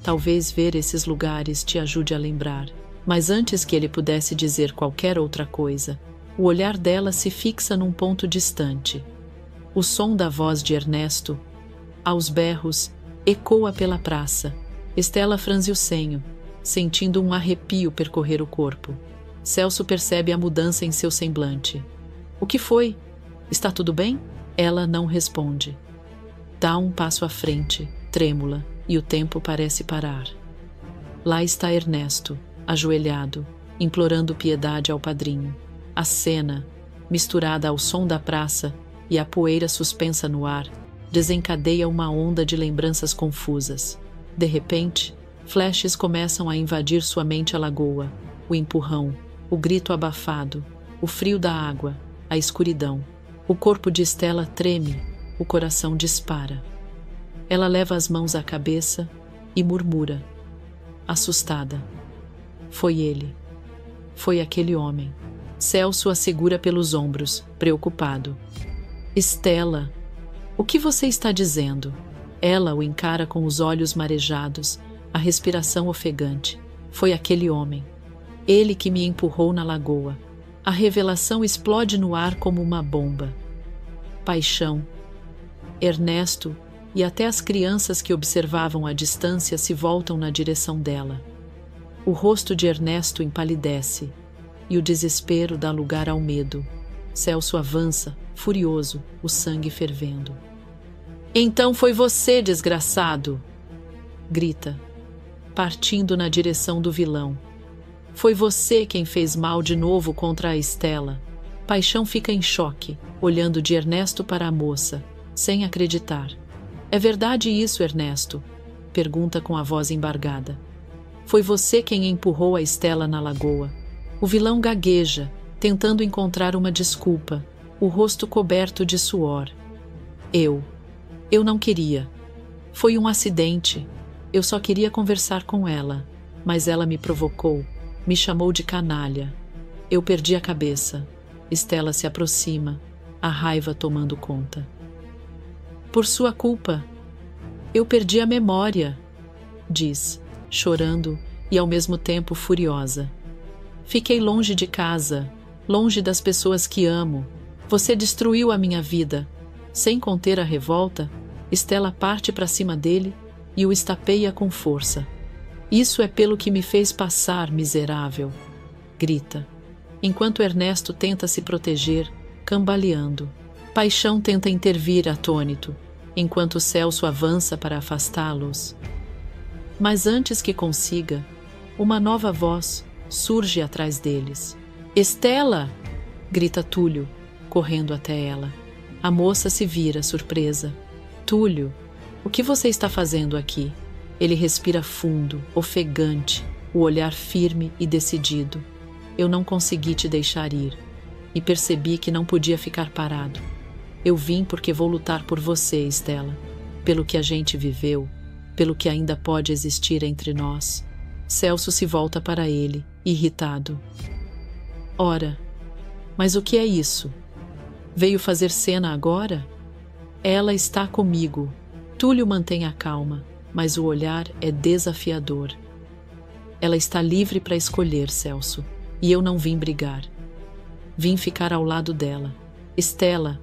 Talvez ver esses lugares te ajude a lembrar. Mas antes que ele pudesse dizer qualquer outra coisa, o olhar dela se fixa num ponto distante. O som da voz de Ernesto, aos berros, ecoa pela praça. Estela franze o senho, sentindo um arrepio percorrer o corpo. Celso percebe a mudança em seu semblante. O que foi? Está tudo bem? Ela não responde. Dá um passo à frente, trêmula, e o tempo parece parar. Lá está Ernesto, ajoelhado, implorando piedade ao padrinho. A cena, misturada ao som da praça e à poeira suspensa no ar, desencadeia uma onda de lembranças confusas. De repente, flashes começam a invadir sua mente a lagoa, o empurrão, o grito abafado, o frio da água, a escuridão. O corpo de Estela treme, o coração dispara. Ela leva as mãos à cabeça e murmura, assustada. Foi ele. Foi aquele homem. Celso a segura pelos ombros, preocupado. Estela, o que você está dizendo? Ela o encara com os olhos marejados, a respiração ofegante. Foi aquele homem. Ele que me empurrou na lagoa. A revelação explode no ar como uma bomba. Paixão. Ernesto e até as crianças que observavam à distância se voltam na direção dela. O rosto de Ernesto empalidece e o desespero dá lugar ao medo. Celso avança, furioso, o sangue fervendo. Então foi você, desgraçado! Grita, partindo na direção do vilão. Foi você quem fez mal de novo contra a Estela. Paixão fica em choque, olhando de Ernesto para a moça, sem acreditar. É verdade isso, Ernesto? Pergunta com a voz embargada. Foi você quem empurrou a Estela na lagoa. O vilão gagueja, tentando encontrar uma desculpa, o rosto coberto de suor. Eu não queria. Foi um acidente. Eu só queria conversar com ela, mas ela me provocou, me chamou de canalha. Eu perdi a cabeça. Estela se aproxima, a raiva tomando conta. Por sua culpa, eu perdi a memória, diz, chorando e ao mesmo tempo furiosa. Fiquei longe de casa, longe das pessoas que amo. Você destruiu a minha vida. Sem conter a revolta, Estela parte para cima dele e o estapeia com força. Isso é pelo que me fez passar, miserável, grita, enquanto Ernesto tenta se proteger, cambaleando. Paixão tenta intervir atônito, enquanto Celso avança para afastá-los. Mas antes que consiga, uma nova voz surge atrás deles. Estela! Grita Túlio, correndo até ela. A moça se vira, surpresa. Túlio, o que você está fazendo aqui? Ele respira fundo, ofegante, o olhar firme e decidido. Eu não consegui te deixar ir, e percebi que não podia ficar parado. Eu vim porque vou lutar por você, Estela, pelo que a gente viveu, pelo que ainda pode existir entre nós. Celso se volta para ele, irritado. Ora, mas o que é isso? Veio fazer cena agora? Ela está comigo. Túlio mantém a calma, mas o olhar é desafiador. Ela está livre para escolher, Celso, e eu não vim brigar. Vim ficar ao lado dela. Estela,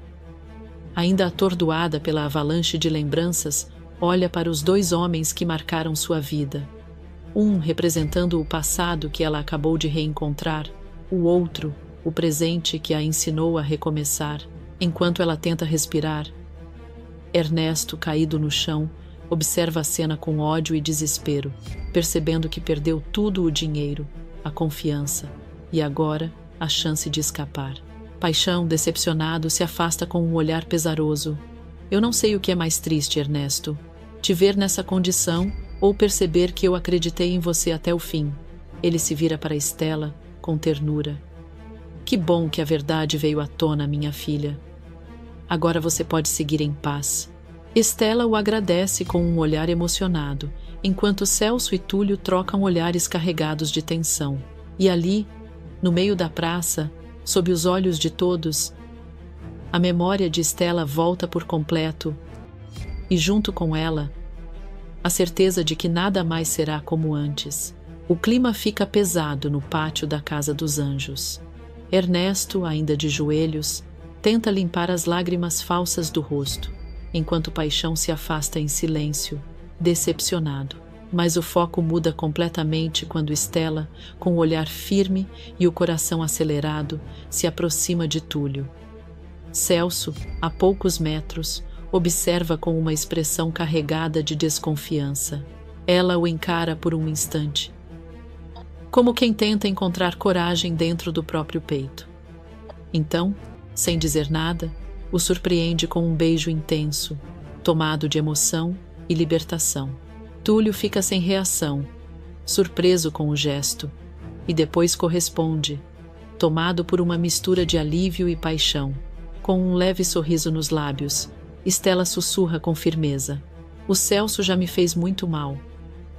ainda atordoada pela avalanche de lembranças, olha para os dois homens que marcaram sua vida. Um representando o passado que ela acabou de reencontrar, o outro, o presente que a ensinou a recomeçar. Enquanto ela tenta respirar, Ernesto, caído no chão, observa a cena com ódio e desespero, percebendo que perdeu tudo: o dinheiro, a confiança e agora a chance de escapar. Paixão, decepcionado, se afasta com um olhar pesaroso. Eu não sei o que é mais triste, Ernesto. Te ver nessa condição ou perceber que eu acreditei em você até o fim. Ele se vira para Stella com ternura. Que bom que a verdade veio à tona, minha filha. Agora você pode seguir em paz. Stella o agradece com um olhar emocionado, enquanto Celso e Túlio trocam olhares carregados de tensão. E ali, no meio da praça, sob os olhos de todos, a memória de Stella volta por completo e, junto com ela, a certeza de que nada mais será como antes. O clima fica pesado no pátio da Casa dos Anjos. Ernesto, ainda de joelhos, tenta limpar as lágrimas falsas do rosto, enquanto Paixão se afasta em silêncio, decepcionado. Mas o foco muda completamente quando Stella, com o olhar firme e o coração acelerado, se aproxima de Túlio. Celso, a poucos metros, observa com uma expressão carregada de desconfiança. Ela o encara por um instante, como quem tenta encontrar coragem dentro do próprio peito. Então, sem dizer nada, o surpreende com um beijo intenso, tomado de emoção e libertação. Túlio fica sem reação, surpreso com o gesto, e depois corresponde, tomado por uma mistura de alívio e paixão. Com um leve sorriso nos lábios, Stella sussurra com firmeza: "O Celso já me fez muito mal.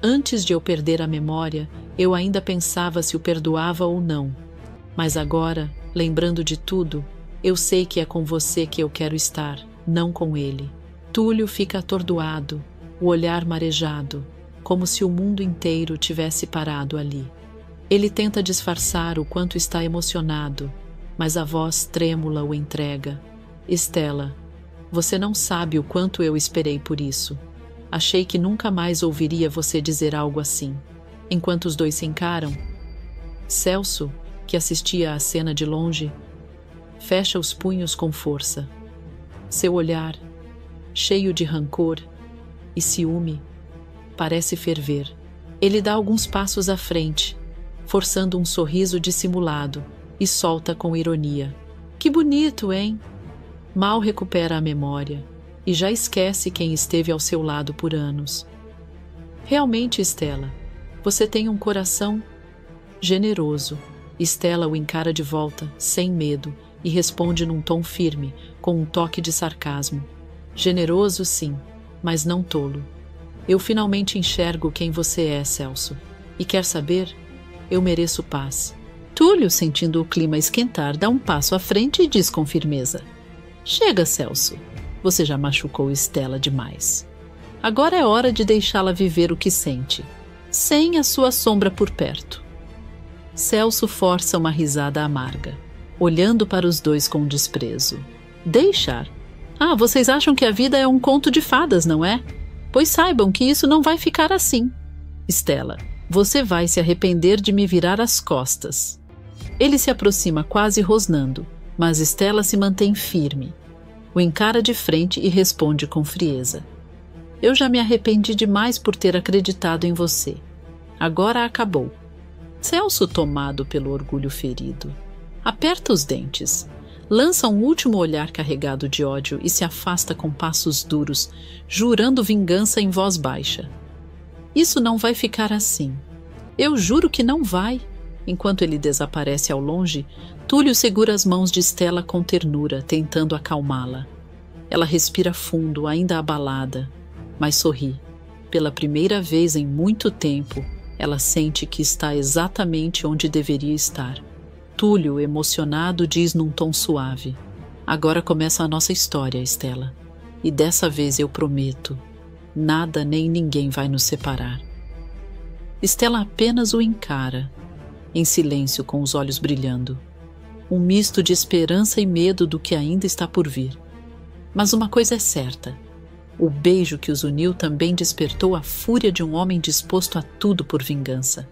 Antes de eu perder a memória, eu ainda pensava se o perdoava ou não. Mas agora, lembrando de tudo, eu sei que é com você que eu quero estar, não com ele." Túlio fica atordoado, o olhar marejado, como se o mundo inteiro tivesse parado ali. Ele tenta disfarçar o quanto está emocionado, mas a voz trêmula o entrega: "Stella, você não sabe o quanto eu esperei por isso. Achei que nunca mais ouviria você dizer algo assim." Enquanto os dois se encaram, Celso, que assistia à cena de longe, fecha os punhos com força. Seu olhar, cheio de rancor e ciúme, parece ferver. Ele dá alguns passos à frente, forçando um sorriso dissimulado, e solta com ironia: "Que bonito, hein?" Mal recupera a memória e já esquece quem esteve ao seu lado por anos. "Realmente, Stella, você tem um coração generoso." Stella o encara de volta, sem medo, e responde num tom firme, com um toque de sarcasmo: "Generoso, sim, mas não tolo. Eu finalmente enxergo quem você é, Celso. E quer saber? Eu mereço paz." Túlio, sentindo o clima esquentar, dá um passo à frente e diz com firmeza: "Chega, Celso. Você já machucou Stella demais. Agora é hora de deixá-la viver o que sente, sem a sua sombra por perto." Celso força uma risada amarga, olhando para os dois com desprezo. "Deixar? Ah, vocês acham que a vida é um conto de fadas, não é? Pois saibam que isso não vai ficar assim. Stella, você vai se arrepender de me virar as costas." Ele se aproxima quase rosnando, mas Stella se mantém firme. O encara de frente e responde com frieza: "Eu já me arrependi demais por ter acreditado em você. Agora acabou." Celso, tomado pelo orgulho ferido, aperta os dentes, lança um último olhar carregado de ódio e se afasta com passos duros, jurando vingança em voz baixa. "Isso não vai ficar assim. Eu juro que não vai." Enquanto ele desaparece ao longe, Túlio segura as mãos de Stella com ternura, tentando acalmá-la. Ela respira fundo, ainda abalada, mas sorri. Pela primeira vez em muito tempo, ela sente que está exatamente onde deveria estar. Túlio, emocionado, diz num tom suave: "Agora começa a nossa história, Stella. E dessa vez eu prometo, nada nem ninguém vai nos separar." Stella apenas o encara, em silêncio, com os olhos brilhando. Um misto de esperança e medo do que ainda está por vir. Mas uma coisa é certa: o beijo que os uniu também despertou a fúria de um homem disposto a tudo por vingança.